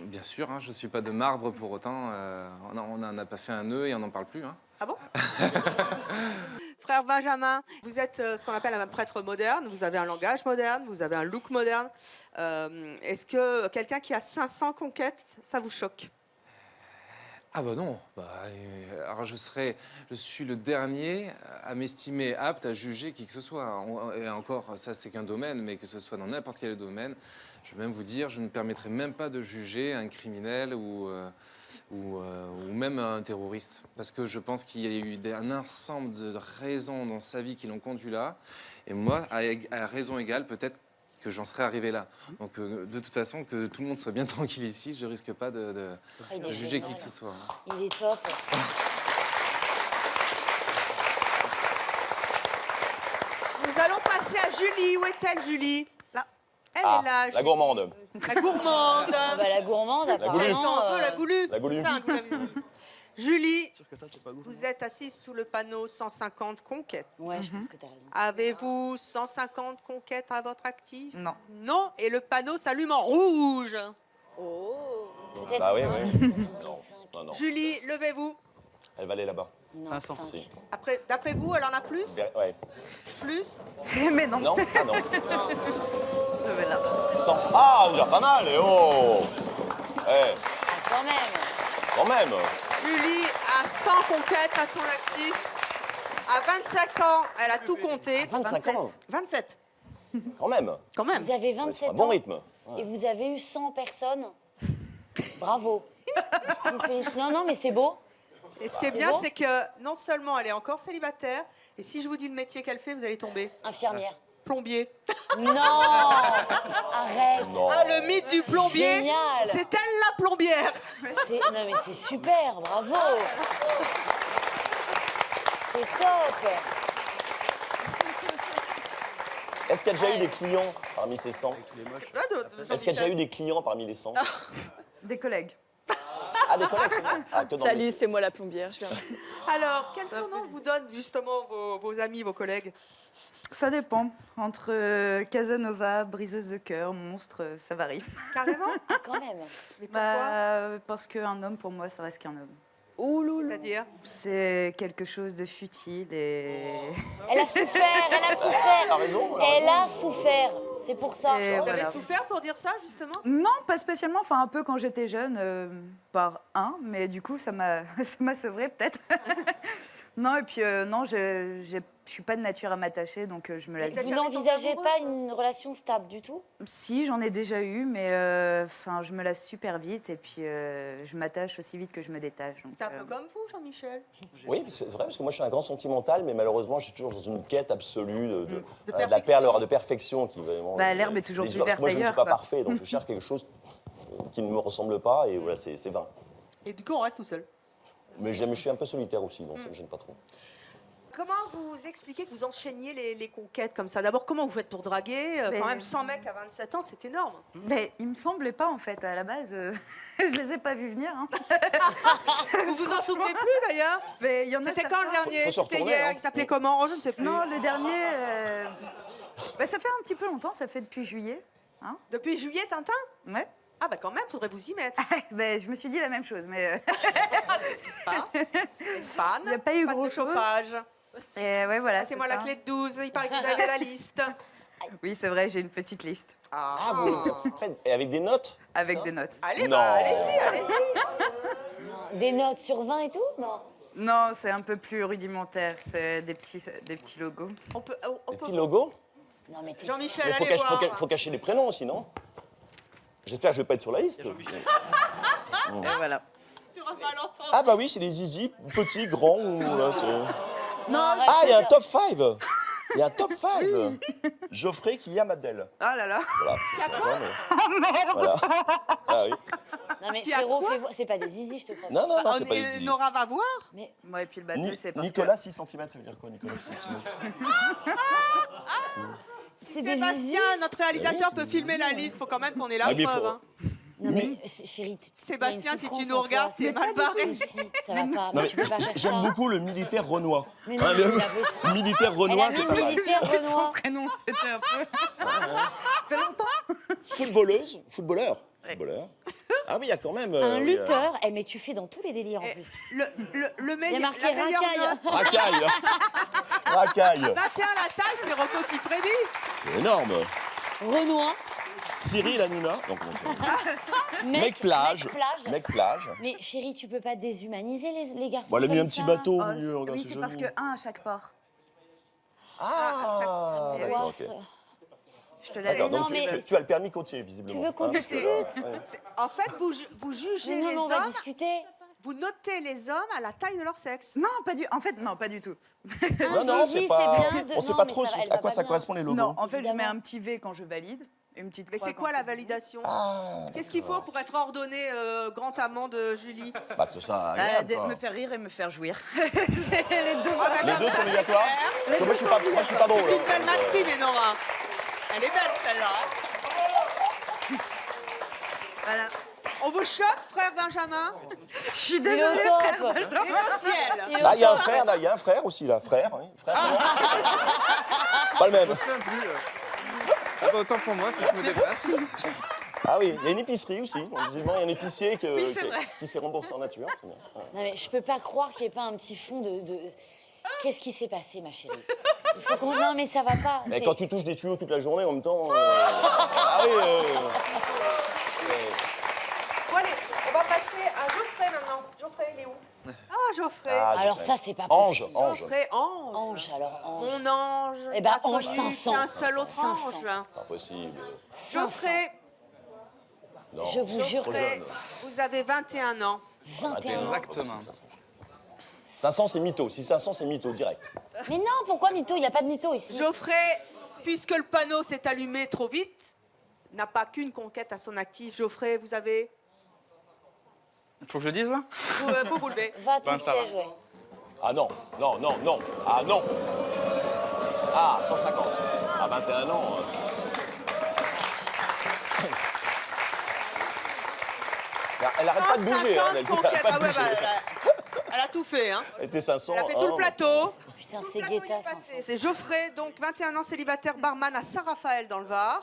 bien sûr, hein, je ne suis pas de marbre pour autant. On n'en a pas fait un nœud et on n'en parle plus. Hein. Ah bon? Frère Benjamin, vous êtes ce qu'on appelle un prêtre moderne, vous avez un langage moderne, vous avez un look moderne. Est-ce que quelqu'un qui a 500 conquêtes, ça vous choque? Ah bah non, alors je suis le dernier à m'estimer apte à juger qui que ce soit. Et encore, ça c'est qu'un domaine, mais que ce soit dans n'importe quel domaine, je vais même vous dire, je ne me permettrai même pas de juger un criminel ou même un terroriste. Parce que je pense qu'il y a eu un ensemble de raisons dans sa vie qui l'ont conduit là. Et moi, à raison égale, peut-être que j'en serais arrivé là. Donc, de toute façon, que tout le monde soit bien tranquille ici, je risque pas de Il est juger génial. qui que ce soit. Il est top. Nous allons passer à Julie. Où est-elle, Julie? Là. Elle Ah, est là. la Julie. gourmande. La gourmande. Ah bah, la gourmande, apparemment. Un peu la goulue. La goulue. C'est ça, un peu la vision. Julie, vous êtes assise sous le panneau 150 conquêtes. Ouais, je pense que t'as raison. Avez-vous 150 conquêtes à votre actif? Non. Non, et le panneau s'allume en rouge. Peut-être Bah oui, 5. oui. Non, non. Julie, levez-vous. Elle va aller là-bas. 500. Si. D'après vous, elle en a plus? Ouais. Plus? Mais non. Non? Ah non. Je vais là. 100. Ah, déjà pas mal, eh oh. Eh, Quand même. quand même. Julie a 100 conquêtes à son actif. À 25 ans, elle a tout compté. 25 ans. 27. Quand même. Quand même. Vous avez Ouais, c'est 27 un bon ans rythme. et vous avez eu 100 personnes. Bravo. Je vous félicite. Non, mais c'est beau. Et ce qui est C'est bien, bon c'est que non seulement elle est encore célibataire, et si je vous dis le métier qu'elle fait, vous allez tomber. Infirmière. Plombier. Non. Arrête. Non. Ah, le mythe du plombier. Génial. C'est elle la plombière. Non, mais c'est super. Bravo. C'est top. Est-ce qu'il y a déjà eu des clients parmi ces 100? Est-ce qu'il y a déjà eu des clients parmi les 100? Des collègues. Ah, des collègues, c'est vrai. Ah, que dans le Salut, métier. c'est moi la plombière. Je viens. Alors, quel surnom vous donnent justement vos amis, vos collègues? Ça dépend. Entre Casanova, briseuse de cœur, monstre, ça varie. Carrément? Quand même. Mais pourquoi? Parce qu'un homme, pour moi, ça reste qu'un homme. C'est-à-dire? C'est quelque chose de futile et... Elle a souffert. Elle a souffert. T'as raison. Elle a souffert. C'est pour ça. Et Vous voilà. avez souffert pour dire ça, justement? Non, pas spécialement. Enfin, un peu quand j'étais jeune, par un. Mais du coup, ça m'a sevré peut-être. Non, et puis non, je suis pas de nature à m'attacher, donc je me laisse. Vous êtes Vous jamais n'envisagez tombée pas amoureuse? une relation stable du tout? Si, j'en ai déjà eu, mais enfin, je me lasse super vite et puis je m'attache aussi vite que je me détache. donc, C'est un peu comme vous, Jean-Michel. Oui, c'est vrai, parce que moi, je suis un grand sentimental, mais malheureusement, je suis toujours dans une quête absolue de la perfection. perle de perfection qui vraiment. Bah, l'herbe est toujours plus parce que verte moi, je ne suis ailleurs, pas quoi. parfait, donc je cherche quelque chose qui ne me ressemble pas, et voilà, c'est vain. Et du coup, on reste tout seul. Mais je suis un peu solitaire aussi, donc ça ne me gêne pas trop. Comment vous expliquez que vous enchaîniez les conquêtes comme ça? D'abord, comment vous faites pour draguer? Mais- Quand même 100 mecs à 27 ans, c'est énorme. Mais il me semblait pas en fait à la base. Je les ai pas vus venir. Hein. Vous vous en souvenez plus d'ailleurs? Mais il y en a. C'était quand le certains- dernier? Faut se C'était retourner, hier. hein. Il s'appelait comment? Oh, je ne sais plus. Non, le dernier. Bah, ça fait un petit peu longtemps. Ça fait depuis juillet. Depuis juillet, Tintin? Ouais. Ah bah quand même, faudrait vous y mettre. Ben, je me suis dit la même chose, mais Qu'est-ce qui se passe? Une panne? Il y a pas eu de grand-chose. chauffage. ouais, voilà. C'est moi ça. la clé de 12. Il paraît que vous avez la liste. Oui, c'est vrai, j'ai une petite liste Ah, vous faites et avec des notes? avec des notes. Allez, Non. bah allez-y, allez-y. Des notes sur 20 et tout? Non. Non, c'est un peu plus rudimentaire. C'est des petits logos. On peut, Des petits logos? Non, mais t'es... Jean-Michel, Mais allez voir. faut cacher les prénoms aussi, non? J'espère que je vais pas être sur la liste. Et voilà. Sur un malentendu. Ah bah oui, c'est les zizi, petits, grands. Ou, là, Non, arrête, ah, il y a un c'est top 5. Il y a un top 5. Geoffrey, Kylian, Abdel. Oh là là. Voilà, c'est ça. Mais... Voilà. Ah oui. Non, mais Qui a frérot, quoi fais voir. C'est pas des zizi, je te crois. Non, non, non, c'est pas les zizi. Nora va voir. Mais Moi, et puis le bateau, c'est parce Nicolas, 6 cm, ça veut dire quoi, Nicolas, 6 cm? c'est des zizi. Sébastien, notre réalisateur, Oui, peut c'est filmer la liste. Faut quand même qu'on ait la Ah, mais preuve. faut- hein. Non, mais chérie, Sébastien, il y a une si tu souffrance nous en regardes, toi, c'est mal barré. Mais si, ça va pas. Non, Mais mais tu peux pas faire j'aime ça. beaucoup le militaire Renoir. Mais non, Hein, c'est pas possible. militaire Elle Renoir, a c'est mis pas mal. militaire son Renoir. prénom, c'était un peu. Footballeuse, footballeur. Ah oui, il y a quand même. Un oui, lutteur. Eh, mais tu fais dans tous les délires en Et plus. le Il y a meilleur, marqué la meilleure racaille. note. Racaille. Racaille. 21 la taille, c'est Rocco Siffredi. C'est énorme. Renoir. Cyril Hanouna. Donc, Mec plage. plage. Mec plage. Mais chérie, tu peux pas déshumaniser les garçons. Bon, elle a mis comme un petit ça. bateau au Oh, milieu. Regarde, oui, c'est parce joli. que un à chaque port. Ah, Ça me d'accord, angoisse. ok. Je te D'accord, laisse. Non, donc mais- tu as le permis côtier, visiblement. Tu veux qu'on hein, parce que, discute ouais. En fait, vous jugez Mais non, les mais on va hommes, discuter. vous notez les hommes à la taille de leur sexe. Non, pas du. En fait, non, pas du tout. Non, non, zizi, c'est pas. c'est bien de- On sait non, pas mais trop ça- elle à va quoi pas ça bien. correspond les logos. Non, en fait, je mets Évidemment. un petit V quand je valide. Une petite Mais croix c'est quand quoi la bon. validation? Ah, Qu'est-ce qu'il faut pour être ordonné grand amant de Julie? bah, que ce soit agréable, quoi. Me faire rire et me faire jouir. C'est les deux. Les deux sont obligatoires. Parce que moi, je suis pas drôle. C'est une hein. belle maxime, Enora. Elle est belle, celle-là. Voilà. On vous choque, frère Benjamin? Je suis Il est désolée, au frère. top. Il est au ciel. Il est Là, au il y a un top. frère, là, il y a un frère aussi, là. Frère, oui. Frère, pas le même. Je me souviens plus. Ah bah, autant pour moi, faut que je me déplace. Ah oui, il y a une épicerie aussi. Donc, visiblement, il y a un épicier Oui, c'est vrai. qui s'est remboursé en nature. Ouais. Non mais je peux pas croire qu'il n'y ait pas un petit fond de... Qu'est-ce qui s'est passé, ma chérie? Il faut qu'on... Non mais ça va pas. Mais c'est- quand tu touches des tuyaux toute la journée en même temps. Ah oui. Bon, allez, on va passer à Geoffrey maintenant. Geoffrey, il est où? Ah, Geoffrey. Ah, Alors Geoffrey. ça, c'est pas Ange, possible. ange. Geoffrey, ange. Ange, alors ange. Mon ange. Eh ben, pas ange connu 500. qu'un seul autre 500. ange. Pas possible. 500. Geoffrey, Non. Je vous jure. Geoffrey, vous avez 21 ans. 21 ans. Exactement. 500, c'est mytho. Si 500, c'est mytho, direct. Mais non, pourquoi mytho? Il n'y a pas de mytho ici. Geoffrey, puisque le panneau s'est allumé trop vite, n'a pas qu'une conquête à son actif. Geoffrey, vous avez... Faut que je le dise là? Vous levez. Va à ton Ben, ça va. siège, ouais. Ah non, non, non, non. Ah non. Ah, 150. À 21 ans. Elle arrête pas de bouger. Hein, 150 elle conquêtes. arrête pas Ah de ouais, bouger. elle a tout fait. Hein. Elle était 500. Elle a fait tout le plateau. Putain, Tout c'est le plateau Guetta, est passé. 500. C'est Geoffrey, donc 21 ans, célibataire, barman à Saint-Raphaël dans le Var.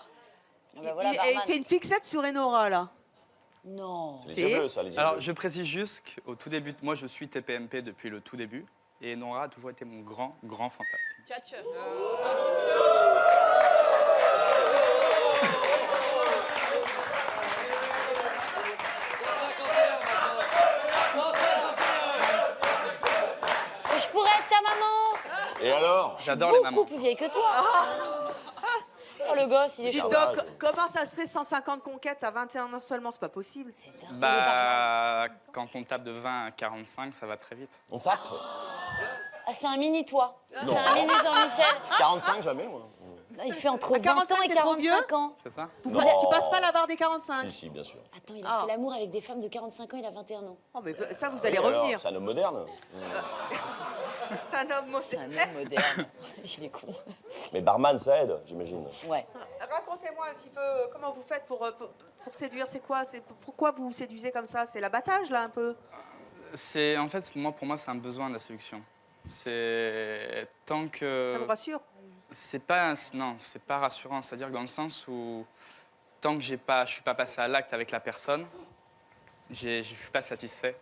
Ah bah voilà, et il barman. fait une fixette sur Enora, là. Non. Les Si. yeux, ça, les yeux. Alors, je précise juste qu'au tout début, moi je suis TPMP depuis le tout début. Et Nora a toujours été mon grand, grand fantasme. Je pourrais être ta maman. Et alors? J'adore les mamans. Beaucoup plus vieille que toi. Oh, le gosse, il est Dites chaud. donc, comment ça se fait 150 conquêtes à 21 ans seulement? C'est pas possible. C'est dingue. Bah, quand on tape de 20 à 45, ça va très vite. On tape? Ah, c'est un mini toi. Non. C'est un mini Jean-Michel. 45, jamais, moi. Il fait entre 20 45, ans et c'est trop vieux 45 ans. C'est ça? Vous êtes- tu passes pas la barre des 45? Si, si, bien sûr. Attends, il a fait l'amour avec des femmes de 45 ans, il a 21 ans. Oh, mais ça, vous allez Et alors, revenir. c'est un homme moderne. C'est un homme C'est un moderne. homme moderne. Il est con. Mais barman, ça aide, j'imagine. Ouais. Racontez-moi un petit peu comment vous faites pour séduire. C'est quoi? Pourquoi vous séduisez comme ça? C'est l'abattage, là, un peu? C'est en fait, pour moi, c'est un besoin de la séduction. C'est tant que Ça vous rassure? c'est pas non, c'est pas rassurant. C'est-à-dire que dans le sens où tant que je suis pas passé à l'acte avec la personne, je suis pas satisfait.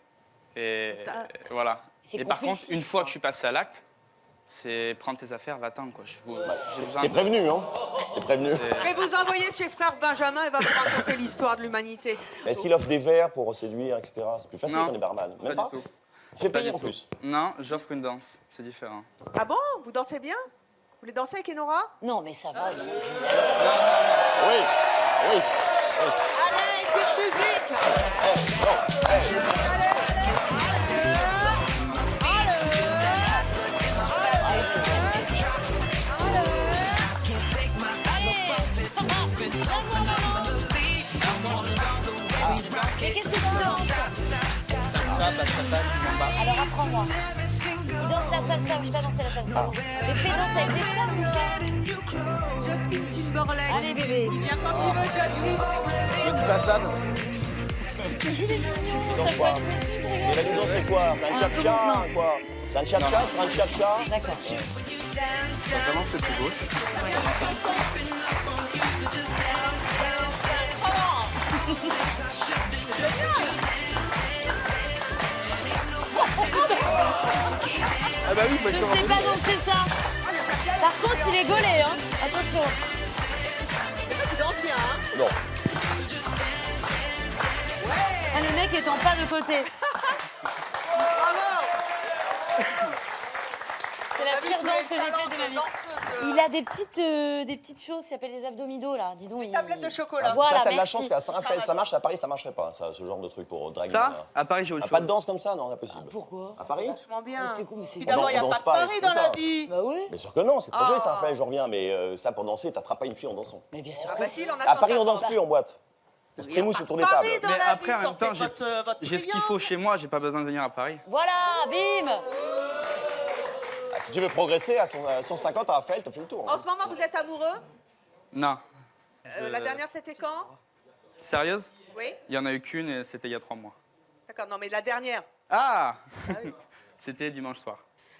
Et Ça- voilà. C'est Et par contre, compulsif, une fois quoi. que je suis passé à l'acte, c'est prendre tes affaires, va-t'en quoi. J'ai besoin. T'es prévenu, hein? T'es prévenu. Je vais vous envoyer chez frère Benjamin, il va vous raconter l'histoire de l'humanité. Est-ce qu'il offre des verres pour séduire, etc.? C'est plus facile Non, quand on est barman. Même pas pas? du tout. Fais Pas payer du en tout. plus. Non, j'offre une danse. C'est différent. Ah bon? Vous dansez bien? Vous voulez danser avec Enora? Non, mais ça va. Oui, oui. Allez, petite musique! Mais qu'est-ce que tu danses? Alors apprends-moi. Il danse la salsa, je sais pas danser la salsa. Mais fais danser avec les stars, Michel. Justin Timberlake. Allez, bébé. Il vient quand il veut, Justin. Ne dis pas ça parce que Il danse quoi? Mais vas-y, danser quoi? C'est un cha-cha, quoi? C'est un cha-cha, c'est un cha-cha. D'accord. vraiment c'est plus gauche. Ah bah oui, Je ne sais pas danser ça. Par contre, il est gaulé, hein. Attention. Tu danses bien, hein? Non. Ah, le mec est en pas de côté. Bravo! C'est la pire danse que j'ai faite de ma vie. Il a des petites choses qui s'appellent des abdominaux, là. Dis donc, Tablette de chocolat. Voilà, ça, t'as de la merci. chance qu'à Saint-Raphaël, ça marche. À Paris, ça marcherait pas, ça, ce genre de truc pour draguer. Ça, à Paris, j'ai autre Ah, chose. pas de danse comme ça, non, c'est impossible. Pourquoi? À Paris? Vachement bien. T'es con, mais c'est Puis bien. d'abord, il n'y a On pas danse de pas Paris avec dans tout la ça. vie. Bah oui. Mais sûr que non, c'est trop joli, Ah. Saint-Raphaël, je reviens. Mais ça, pour danser, t'attrapes pas une fille en dansant. Mais bien sûr Ah que bah si. si, on a À Paris, on 150. danse plus en boîte. On se Il y a trémousse pas autour de des tables. Paris dans Mais la après, vie, en même sortez temps, votre j'ai ce qu'il client. faut chez moi, j'ai pas besoin de venir à Paris. Voilà, bim. Ah, si tu veux progresser à 150 à Raphaël, t'as fait le tour. En ce moment, vous êtes amoureux? Non. La dernière, c'était quand? Sérieuse? Oui. Il y en a eu qu'une et c'était il y a 3 mois. D'accord, non mais la dernière. Ah, C'était dimanche soir.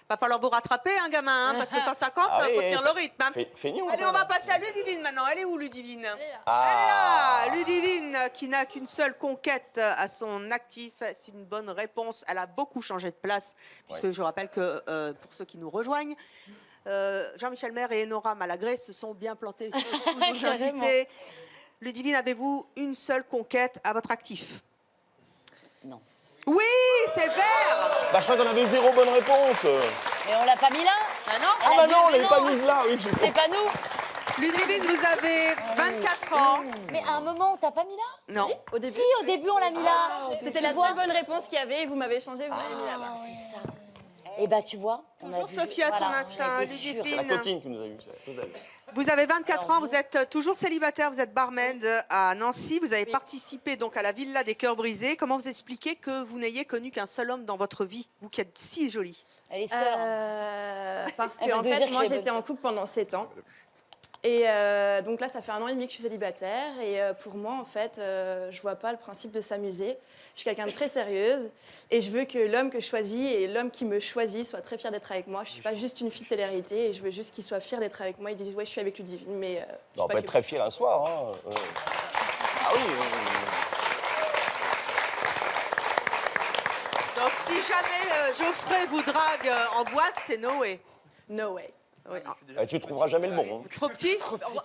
Va falloir vous rattraper, hein, gamin, hein, parce que 150, Ah oui, faut tenir ça- le rythme. Hein. Feignons. Allez, on va passer à Ludivine maintenant. Elle est où, Ludivine? Ah. Elle est là. Ludivine, qui n'a qu'une seule conquête à son actif. C'est une bonne réponse. Elle a beaucoup changé de place, puisque je rappelle que, pour ceux qui nous rejoignent, Jean-Michel Maire et Enora Malagré se sont bien plantés sur tous nos Carrément. invités. Ludivine, avez-vous une seule conquête à votre actif? Non. Oui, c'est vert. Bah, je crois qu'on avait 0 bonne réponse. Mais on l'a pas mis là? Ah non. Ah bah non, on mais l'avait pas non. mise là. Oui, que j'ai C'est pas nous. Ludivine, vous avez 24 ans. Mais à un moment, t'as pas mis là? Non. Au début, Si, au début, on l'a mis là. c'était Tu la vois seule bonne réponse qu'il y avait et vous m'avez changé, vous m'avez mis là-bas. C'est ça. Et bah, tu vois, on a Toujours vu. Sophie à son Voilà, instinct, j'étais sûre. C'est la Ludivine. coquine qui nous a eu. c'est à cause d'elle. Vous avez 24 ans, vous êtes toujours célibataire, vous êtes barman à Nancy, vous avez participé donc à la Villa des Cœurs Brisés. Comment vous expliquez que vous n'ayez connu qu'un seul homme dans votre vie, vous qui êtes si jolie? Elle est sœur. Parce Elle que veut en dire fait, qu'elle moi est j'étais bonne en couple pendant 7 ans. Et donc là, ça fait 1 an et demi que je suis célibataire. Et pour moi, en fait, je vois pas le principe de s'amuser. Je suis quelqu'un de très sérieuse. Et je veux que l'homme que je choisis et l'homme qui me choisit soit très fier d'être avec moi. Je suis pas juste une fille de télé-réalité. Et je veux juste qu'il soit fier d'être avec moi. Ils disent, ouais, je suis avec Ludivine. Mais je Non, on suis peut pas être que- très fier un soir. Hein. Ah oui. Donc si jamais Geoffrey vous drague en boîte, c'est no way. No way. Oui. Tu trouveras jamais le bon. Hein. Trop petit.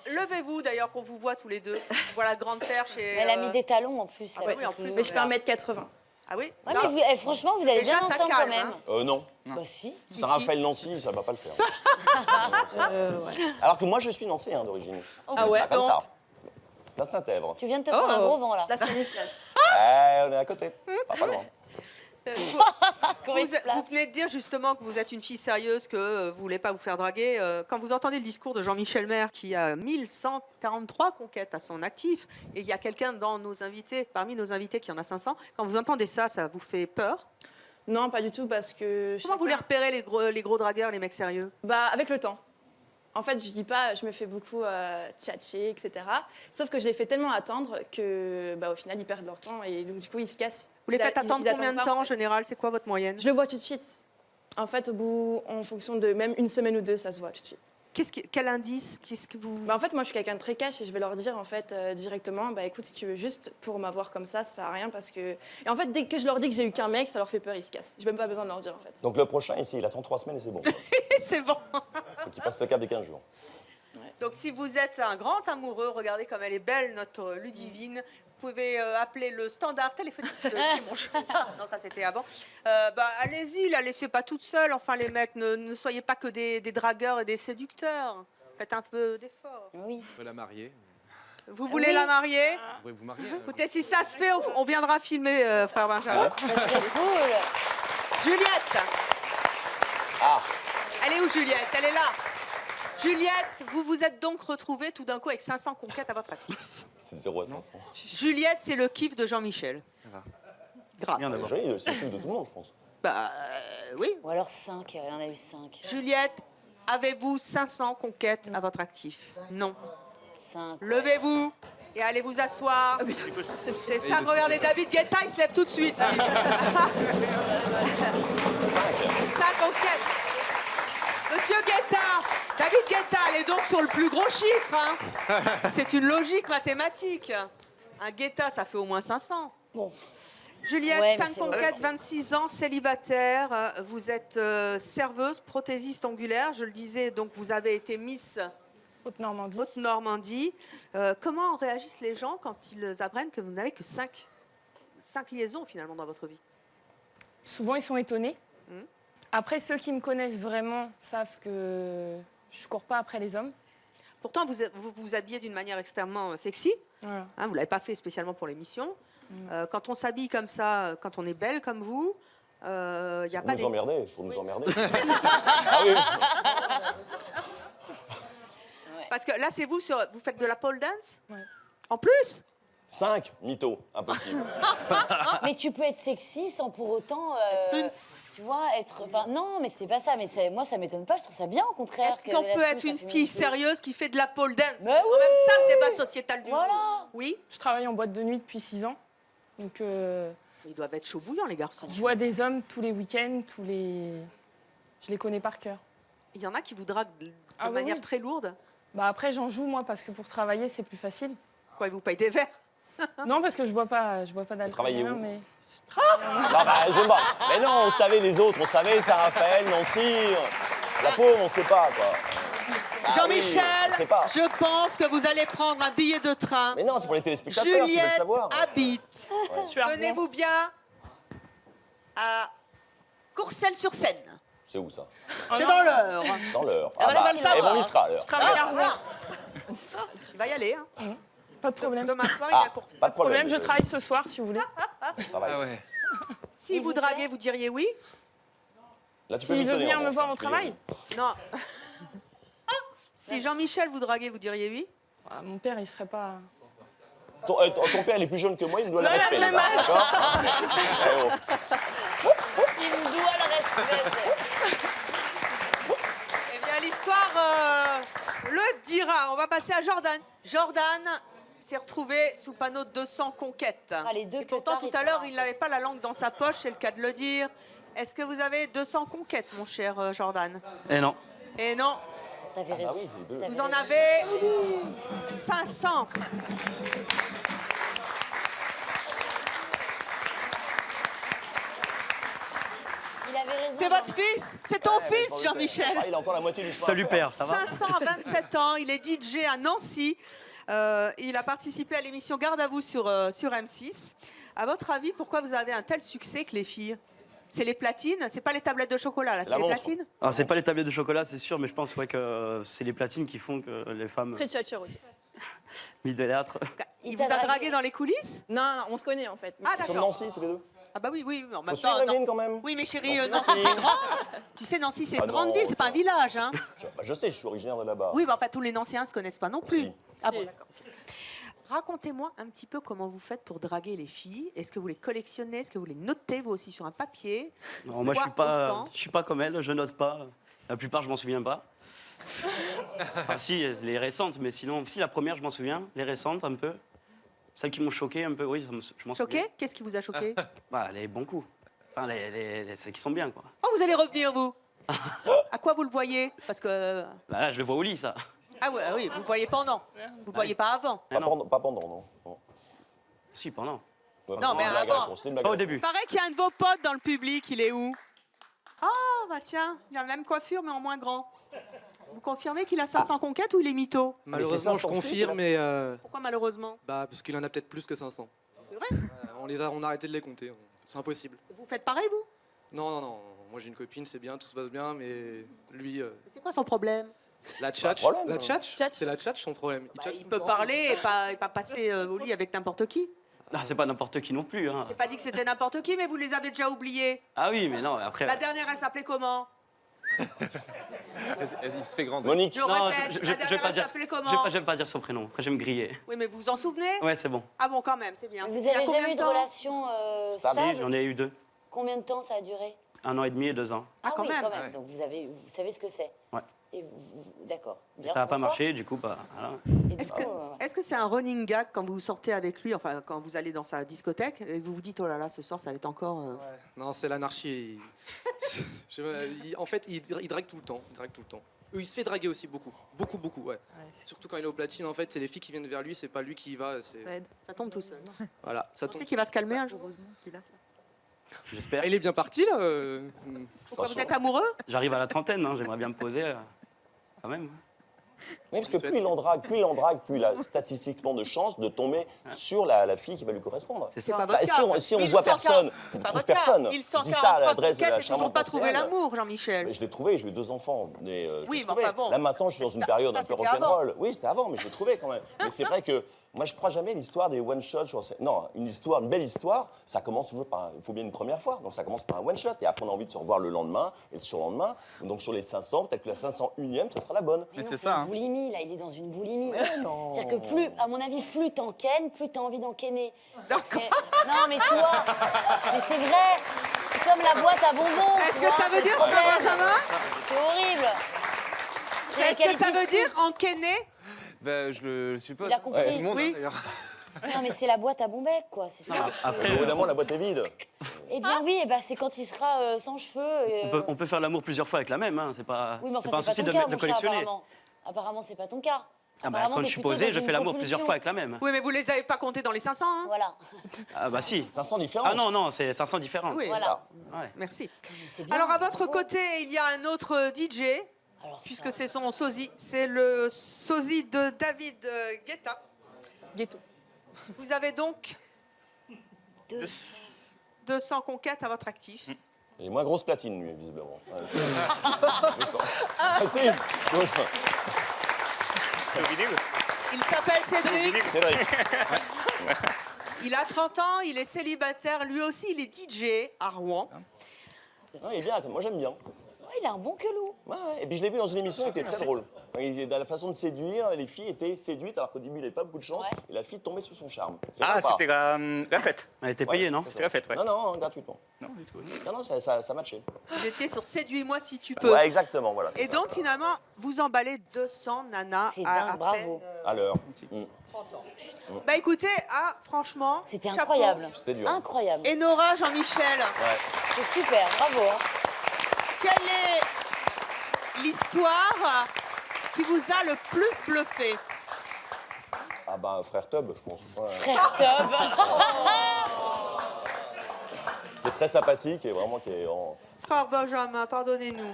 Levez-vous d'ailleurs qu'on vous voit tous les deux. Voilà, grande perche et... Elle a mis des talons en plus. Ah la bah petite oui, en plus, Lou. Mais je fais 1m80. Ah oui, Ouais, ça, mais vous- franchement, vous allez Déjà, bien ça ensemble calme, quand même. Non. Bah si. Saint-Raphaël-Nancy, ça va pas le faire. Alors que moi, je suis nancéen d'origine. Ah ouais, Ça, comme donc ça. La Saint-Èvre. Tu viens de te prendre un gros vent là. Là, ça se On est à côté. Pas loin. Comment il se place Vous venez de dire justement que vous êtes une fille sérieuse, que vous voulez pas vous faire draguer. Quand vous entendez le discours de Jean-Michel Maire qui a 1143 conquêtes à son actif, et il y a quelqu'un dans nos invités, parmi nos invités qui en a 500, quand vous entendez ça, ça vous fait peur? Non, pas du tout, parce que... Comment vous les repérez, les gros dragueurs, les mecs sérieux? Bah, avec le temps. En fait, je dis pas, je me fais beaucoup tchatcher, etc. Sauf que je les fais tellement attendre que, bah, au final, ils perdent leur temps et donc, du coup, ils se cassent. Vous les faites Ils attendre combien de attendent pas, temps en général? C'est quoi votre moyenne? Je le vois tout de suite. En fait, au bout, en fonction de même 1 semaine ou 2, ça se voit tout de suite. Quel indice? Qu'est-ce que vous... Bah, en fait, moi, je suis quelqu'un de très cash et je vais leur dire, en fait, directement, bah, écoute, si tu veux juste pour m'avoir comme ça sert à rien parce que... Et en fait, dès que je leur dis que j'ai eu qu'un mec, ça leur fait peur, ils se cassent. J'ai même pas besoin de leur dire, en fait. Donc le prochain, ici, il attend 3 semaines et c'est bon. C'est bon. Faut qu'il passe le cap des 15 jours. Donc si vous êtes un grand amoureux, regardez comme elle est belle, notre Ludivine. Vous pouvez appeler le standard téléphonique de Simon Chou. Non, ça c'était avant. Allez-y, la laissez pas toute seule. Enfin, les mecs, ne soyez pas que des dragueurs et des séducteurs. Faites un peu d'effort. Oui. On peut la marier. Vous voulez la marier? Vous pourrez vous marier. Écoutez, si ça se fait, on viendra filmer, frère Benjamin. Ça serait cool. Juliette. Ah. Elle est où, Juliette? Elle est là. Juliette, vous vous êtes donc retrouvée tout d'un coup avec 500 conquêtes à votre actif. C'est 0 à 500. Juliette, c'est le kiff de Jean-Michel. Grave. Joli, c'est le truc de tout le monde, je pense. Oui. Ou alors 5, elle en a eu 5. Juliette, avez-vous 500 conquêtes à votre actif? Non. 5. Levez-vous et allez vous asseoir. C'est ça, regardez, David Guetta, il se lève tout de suite. 5 conquêtes. Monsieur Guetta, David Guetta, elle est donc sur le plus gros chiffre. Hein. C'est une logique mathématique. Un Guetta, ça fait au moins 500. Bon. Juliette, Ouais, mais 5 c'est conquêtes, vrai. 26 ans, célibataire. Vous êtes serveuse, prothésiste ongulaire. Je le disais, donc vous avez été Miss Haute-Normandie. Haute-Normandie. Comment réagissent les gens quand ils apprennent que vous n'avez que 5 liaisons finalement dans votre vie? Souvent, ils sont étonnés. Après, ceux qui me connaissent vraiment savent que je cours pas après les hommes. Pourtant, vous vous habillez d'une manière extrêmement sexy. Voilà. Hein, vous ne l'avez pas fait spécialement pour l'émission. Quand on s'habille comme ça, quand on est belle comme vous, il n'y a Pour pas nous des... emmerder, pour nous emmerder. Ah oui. Parce que là, c'est vous, vous faites de la pole dance? Ouais. En plus? 5, mytho, impossible. Mais tu peux être sexy sans pour autant, tu vois, être... Enfin, non, mais c'est pas ça. Mais moi, ça m'étonne pas. Je trouve ça bien, au contraire. Est-ce qu'on peut être une fille sérieuse qui fait de la pole dance? Mais Quand même ça, le débat sociétal du jour. Oui. Je travaille en boîte de nuit depuis 6 ans. Donc, Ils doivent être chaud bouillants, les garçons. je vois des hommes tous les week-ends, je les connais par cœur. Il y en a qui vous draguent de Ah oui, manière oui. très lourde. Bah après, j'en joue, moi, parce que pour travailler, c'est plus facile. Quoi, ils vous payent des verres? Non, parce que je bois pas d'alcool. travaillez rien, où mais... Non, bah, je vois. Mais non, on savait les autres, on savait Saint-Raphaël, Nancy. La pauvre, on sait pas, quoi. Ah Jean-Michel, oui, on sait pas. je pense que vous allez prendre un billet de train. Mais non, c'est pour les téléspectateurs qui veulent Juliette savoir. habite. Je suis à Rouen. Tenez-vous bien à Courcelles-sur-Seine. C'est où ça? C'est dans l'heure. Dans l'heure. Ah, bah, le savoir. on y sera à l'heure. Je travaille à Ah, Rouen. voilà. Il va y aller. Hein. Pas de problème. Demain soir, il Ah, est à Courcelles. pas de problème. Problème, je travaille ce soir, si vous voulez. Travaille. Ah ouais. Si vous draguez, vous diriez oui? Là, tu peux S'il veut mitonner, venir en me revanche, voir au tu peux travail, dire Non. Si Jean-Michel vous draguez, vous diriez oui? ah, mon père, il serait pas... oui. Ton père, il est plus jeune que moi, il me doit le On a le respect. même là, âge. d'accord Eh oh. Il me doit le respect. Eh bien, l'histoire le dira. On va passer à Jordan. Jordan s'est retrouvé sous panneau de 200 conquêtes. Ah, les deux Et pourtant, queutards, tout à ils l'heure, sont il n'avait pas la langue dans sa poche, c'est le cas de le dire. Est-ce que vous avez 200 conquêtes, mon cher Jordan? Eh non. Et non, T'avais Ah raison. oui, c'est deux. T'avais vous en raison. avez 500. Il avait raison. C'est votre fils? C'est ton fils, Jean-Michel? Ah, il a encore la moitié du soir. Salut père, ça va? 500 à 27 ans, il est DJ à Nancy. Il a participé à l'émission Garde à vous sur M6. À votre avis, pourquoi vous avez un tel succès que les filles? C'est les platines? C'est pas les tablettes de chocolat, là, c'est La les montre. platines? Alors c'est pas les tablettes de chocolat, c'est sûr, mais je pense que c'est les platines qui font que les femmes Très tchatcheur aussi. midolâtres. Il Il vous t'a a dragué dragué dans les coulisses? Non, non, on se connaît en fait. Ah, Ils sont de d'accord. Nancy, tous les deux. Ah bah oui, oui, en même Faut suivre temps, Evelyne, quand même. Oui, mais chérie, Nancy, Nancy, Nancy. c'est grand. Tu sais, Nancy, c'est Ah une grande non, ville, c'est pas un village. Hein. Je sais, je suis originaire de là-bas. Oui, bah enfin, tous les Nancéens se connaissent pas non plus. Si. Ah bon, d'accord. Racontez-moi un petit peu comment vous faites pour draguer les filles. Est-ce que vous les collectionnez? Est-ce que vous les notez, vous aussi, sur un papier? Non, moi, Pourquoi je suis pas comme elle, je note pas. La plupart, je m'en souviens pas. Enfin, si, les récentes, mais sinon, si la première, je m'en souviens. Les récentes, un peu. Celles qui m'ont choqué, un peu, oui, je m'en souviens. Choqué? Qu'est-ce qui vous a choqué? Bah, les bons coups. Enfin, celles qui sont bien, quoi. Oh, vous allez revenir, vous? À quoi vous le voyez? Parce que... Bah, là, je le vois au lit, ça. Ah ouais, oui, vous le voyez pendant. Vous le voyez pas avant. Ah, non. Pas pendant, non. Non. Si, pendant. Ouais, Non, mais c'est une blague, avant. hein, c'est une blague. Pas au début. Il paraît qu'il y a un de vos potes dans le public, il est où? Oh, bah tiens, il a la même coiffure, mais en moins grand. Vous confirmez qu'il a 500 conquêtes ou il est mytho? Malheureusement, je confirme, mais Pourquoi malheureusement? parce qu'il en a peut-être plus que 500. C'est vrai? On a arrêté de les compter. C'est impossible. Vous faites pareil, vous? Non, non, non. Moi, j'ai une copine, c'est bien, tout se passe bien, mais lui, C'est quoi son problème? la pas un tchatch, problème, la hein. tchatch, c'est la tchatch son problème. Bah, tchatche il tout peut le temps. parler et pas passer au lit avec n'importe qui. Ah, c'est pas n'importe qui non plus. Hein. J'ai pas dit que c'était n'importe qui, mais vous les avez déjà oubliés. Ah oui, mais non, après. La dernière, elle s'appelait comment? Il se fait grand. Monique. Je Non, répète, la dernière, elle s'appelait comment? j'aime pas dire son prénom. Après, je vais me griller. Oui, mais vous vous en souvenez? Ouais, c'est bon. Ah bon, quand même, c'est bien. Vous C'est il y a avez combien jamais eu de temps? relation Oui, stable? j'en ai eu 2. Combien de temps ça a duré? 1 an et demi et 2 ans. Ah, quand oui, même. quand même. Ouais. Donc vous savez ce que c'est. Ouais. Et d'accord. Bien, Ça n'a pas bonsoir. marché, du coup, bah, voilà. Et du Est-ce coup, que c'est un running gag quand vous sortez avec lui, enfin quand vous allez dans sa discothèque et vous vous dites oh là là ce soir ça va être encore. Ouais. Non, c'est l'anarchie. En fait, il drague tout le temps. Il drague tout le temps. Il se fait draguer aussi beaucoup. Beaucoup, beaucoup, ouais. Surtout quand il est au platine, en fait, c'est les filles qui viennent vers lui, c'est pas lui qui y va. Ça tombe tout seul. Voilà, ça Vous tombe. pensez qu'il va se calmer un jour? Qu'il a ça. J'espère. Ah, il est bien parti, là. Pourquoi vous êtes amoureux? J'arrive à la trentaine, hein, j'aimerais bien me poser. Quand même. Oui, parce que plus il en drague, plus il a statistiquement de chances de tomber sur la fille qui va lui correspondre. C'est C'est ça. pas Bah, votre si cas. on voit 1140, personne, c'est on pas trouve votre cas. personne. Je dis ça à 1143 l'adresse de la conquêtes et toujours charmante pas trouvé Océane. l'amour, Jean-Michel. Mais je l'ai trouvé, j'ai eu 2 enfants. Mais, je Oui, l'ai mais trouvé. enfin bon. Là maintenant, je suis dans une période Ça, un peu c'était avant. rock'n'roll. Oui, c'était avant, mais je l'ai trouvé quand même. Mais c'est vrai que Moi, je crois jamais à l'histoire des one-shots. Non, une belle histoire, ça commence toujours par... Il faut bien une première fois. Donc, ça commence par un one-shot. Et après, on a envie de se revoir le lendemain et le surlendemain. Donc, sur les 500, peut-être que la 501e, ça sera la bonne. Mais c'est ça. Une boulimie, là, il est dans une boulimie. C'est-à-dire que plus, à mon avis, plus t'en kennes, plus t'as envie d'en kenner. Non, mais tu vois, mais c'est vrai. C'est comme la boîte à bonbons. Est-ce que ça veut dire, frère Benjamin? C'est horrible. Est-ce que ça veut dire encaîner? Ben, je le suppose. Il a compris. Tout le monde, Oui. d'ailleurs. Non, mais c'est la boîte à bonbec, quoi, c'est ça. Après, Évidemment, la boîte est vide. Eh bien oui, c'est quand il sera sans cheveux. on peut faire l'amour plusieurs fois avec la même, hein. C'est pas, Oui, mais c'est enfin, pas un c'est souci pas de, ton cas, de mon cher, collectionner. apparemment, c'est pas ton cas. Ah bah, Apparemment, quand t'es je suis plutôt posé, dans je une fais l'amour compulsion. plusieurs fois avec la même. Oui, mais vous les avez pas comptés dans les 500, hein? Voilà. Ah bah si. 500 différents. Ah non, c'est 500 différents. Oui, Voilà. Ouais. merci. C'est bien, Alors, à votre bravo. côté, il y a un autre DJ, Alors, puisque c'est son sosie. C'est le sosie de David Guetta. Vous avez donc 200 conquêtes à votre actif. Il est moins grosse platine, lui, visiblement. Ah, si. Il s'appelle Cédric. Cédric. Il a 30 ans, il est célibataire. Lui aussi, il est DJ à Rouen. Ah, il est bien, moi j'aime bien. Ouais, il a un bon culot. Ouais, et puis je l'ai vu dans une émission, il était très drôle. Dans la façon de séduire, les filles étaient séduites alors qu'au début il n'avait pas beaucoup de chance et la fille tombait sous son charme. Ah, c'était la fête. Elle était payée, non? C'était la fête, ouais. Non, gratuitement. Non, du tout. Non, ça matchait. Vous étiez sur Séduis-moi si tu peux. Ouais, exactement, voilà. c'est Et ça. donc, finalement, vous emballez 200 nanas C'est à dingue, bravo. peine, À l'heure. 30 ans. Bah écoutez, franchement, C'était chapeau. incroyable. C'était dur. Incroyable. Et Nora, Jean-Michel, Ouais. C'est super, bravo. Hein. quelle est l'histoire qui vous a le plus bluffé? Ah bah, frère Tub, je pense. Ouais. Frère Tob. Qui est très sympathique et vraiment qui est en... Frère Benjamin, pardonnez-nous.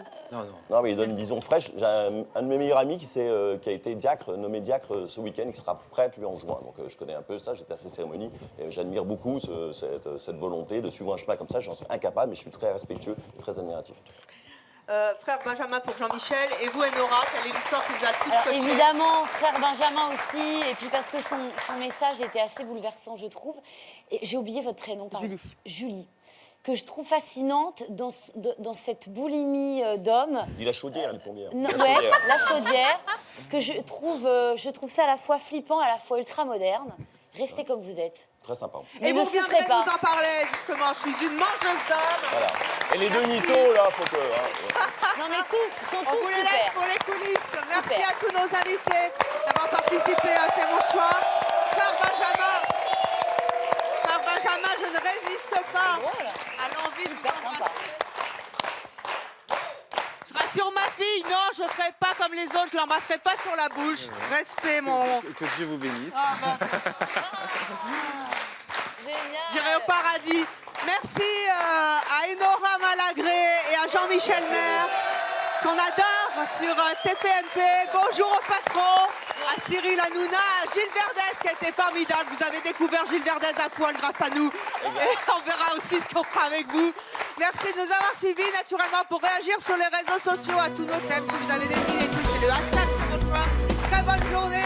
Non, mais il donne une vision fraîche. J'ai un de mes meilleurs amis qui a été diacre, nommé diacre ce week-end, qui sera prêtre, lui, en juin. Donc je connais un peu ça, j'étais à ces cérémonies. Et j'admire beaucoup cette volonté de suivre un chemin comme ça. J'en suis incapable, mais je suis très respectueux et très admiratif. Frère Benjamin pour Jean-Michel. Et vous, Enora, quelle est l'histoire qui vous a le plus Alors, scotché? évidemment, frère Benjamin aussi, et puis parce que son message était assez bouleversant, je trouve. Et j'ai oublié votre prénom, pardon. Julie. Julie, que je trouve fascinante dans cette boulimie d'hommes. Dis la chaudière, les plombières. Non, La ouais, chaudière. la chaudière, que je trouve ça à la fois flippant, à la fois ultra moderne. Restez comme vous êtes. Très sympa. Et Ne vous souffrez viendrez pas. nous en parler, justement. Je suis une mangeuse d'hommes. Voilà. Et les deux nitos, là, faut que... hein. Non mais tous, ils sont On tous vous les laisse super. pour les coulisses. Merci Super. à tous nos invités d'avoir participé à C'est mon choix. Frère Benjamin, je ne résiste pas Drôle. à l'envie de vous Super sympa. embrasser. Je rassure ma fille, non, je ne ferai pas comme les autres, je ne l'embrasserai pas sur la bouche. Respect, mon... Que Dieu vous bénisse. Génial. J'irai au paradis. Merci à Enora Malagré et à Jean-Michel Maire, qu'on adore sur TPMP. Bonjour au patron, à Cyril Hanouna, à Gilles Verdez qui a été formidable. Vous avez découvert Gilles Verdez à poil grâce à nous. Et on verra aussi ce qu'on fera avec vous. Merci de nous avoir suivis. Naturellement, pour réagir sur les réseaux sociaux à tous nos thèmes, si vous avez des idées, tout, c'est le hashtag C'est mon choix. Très bonne journée.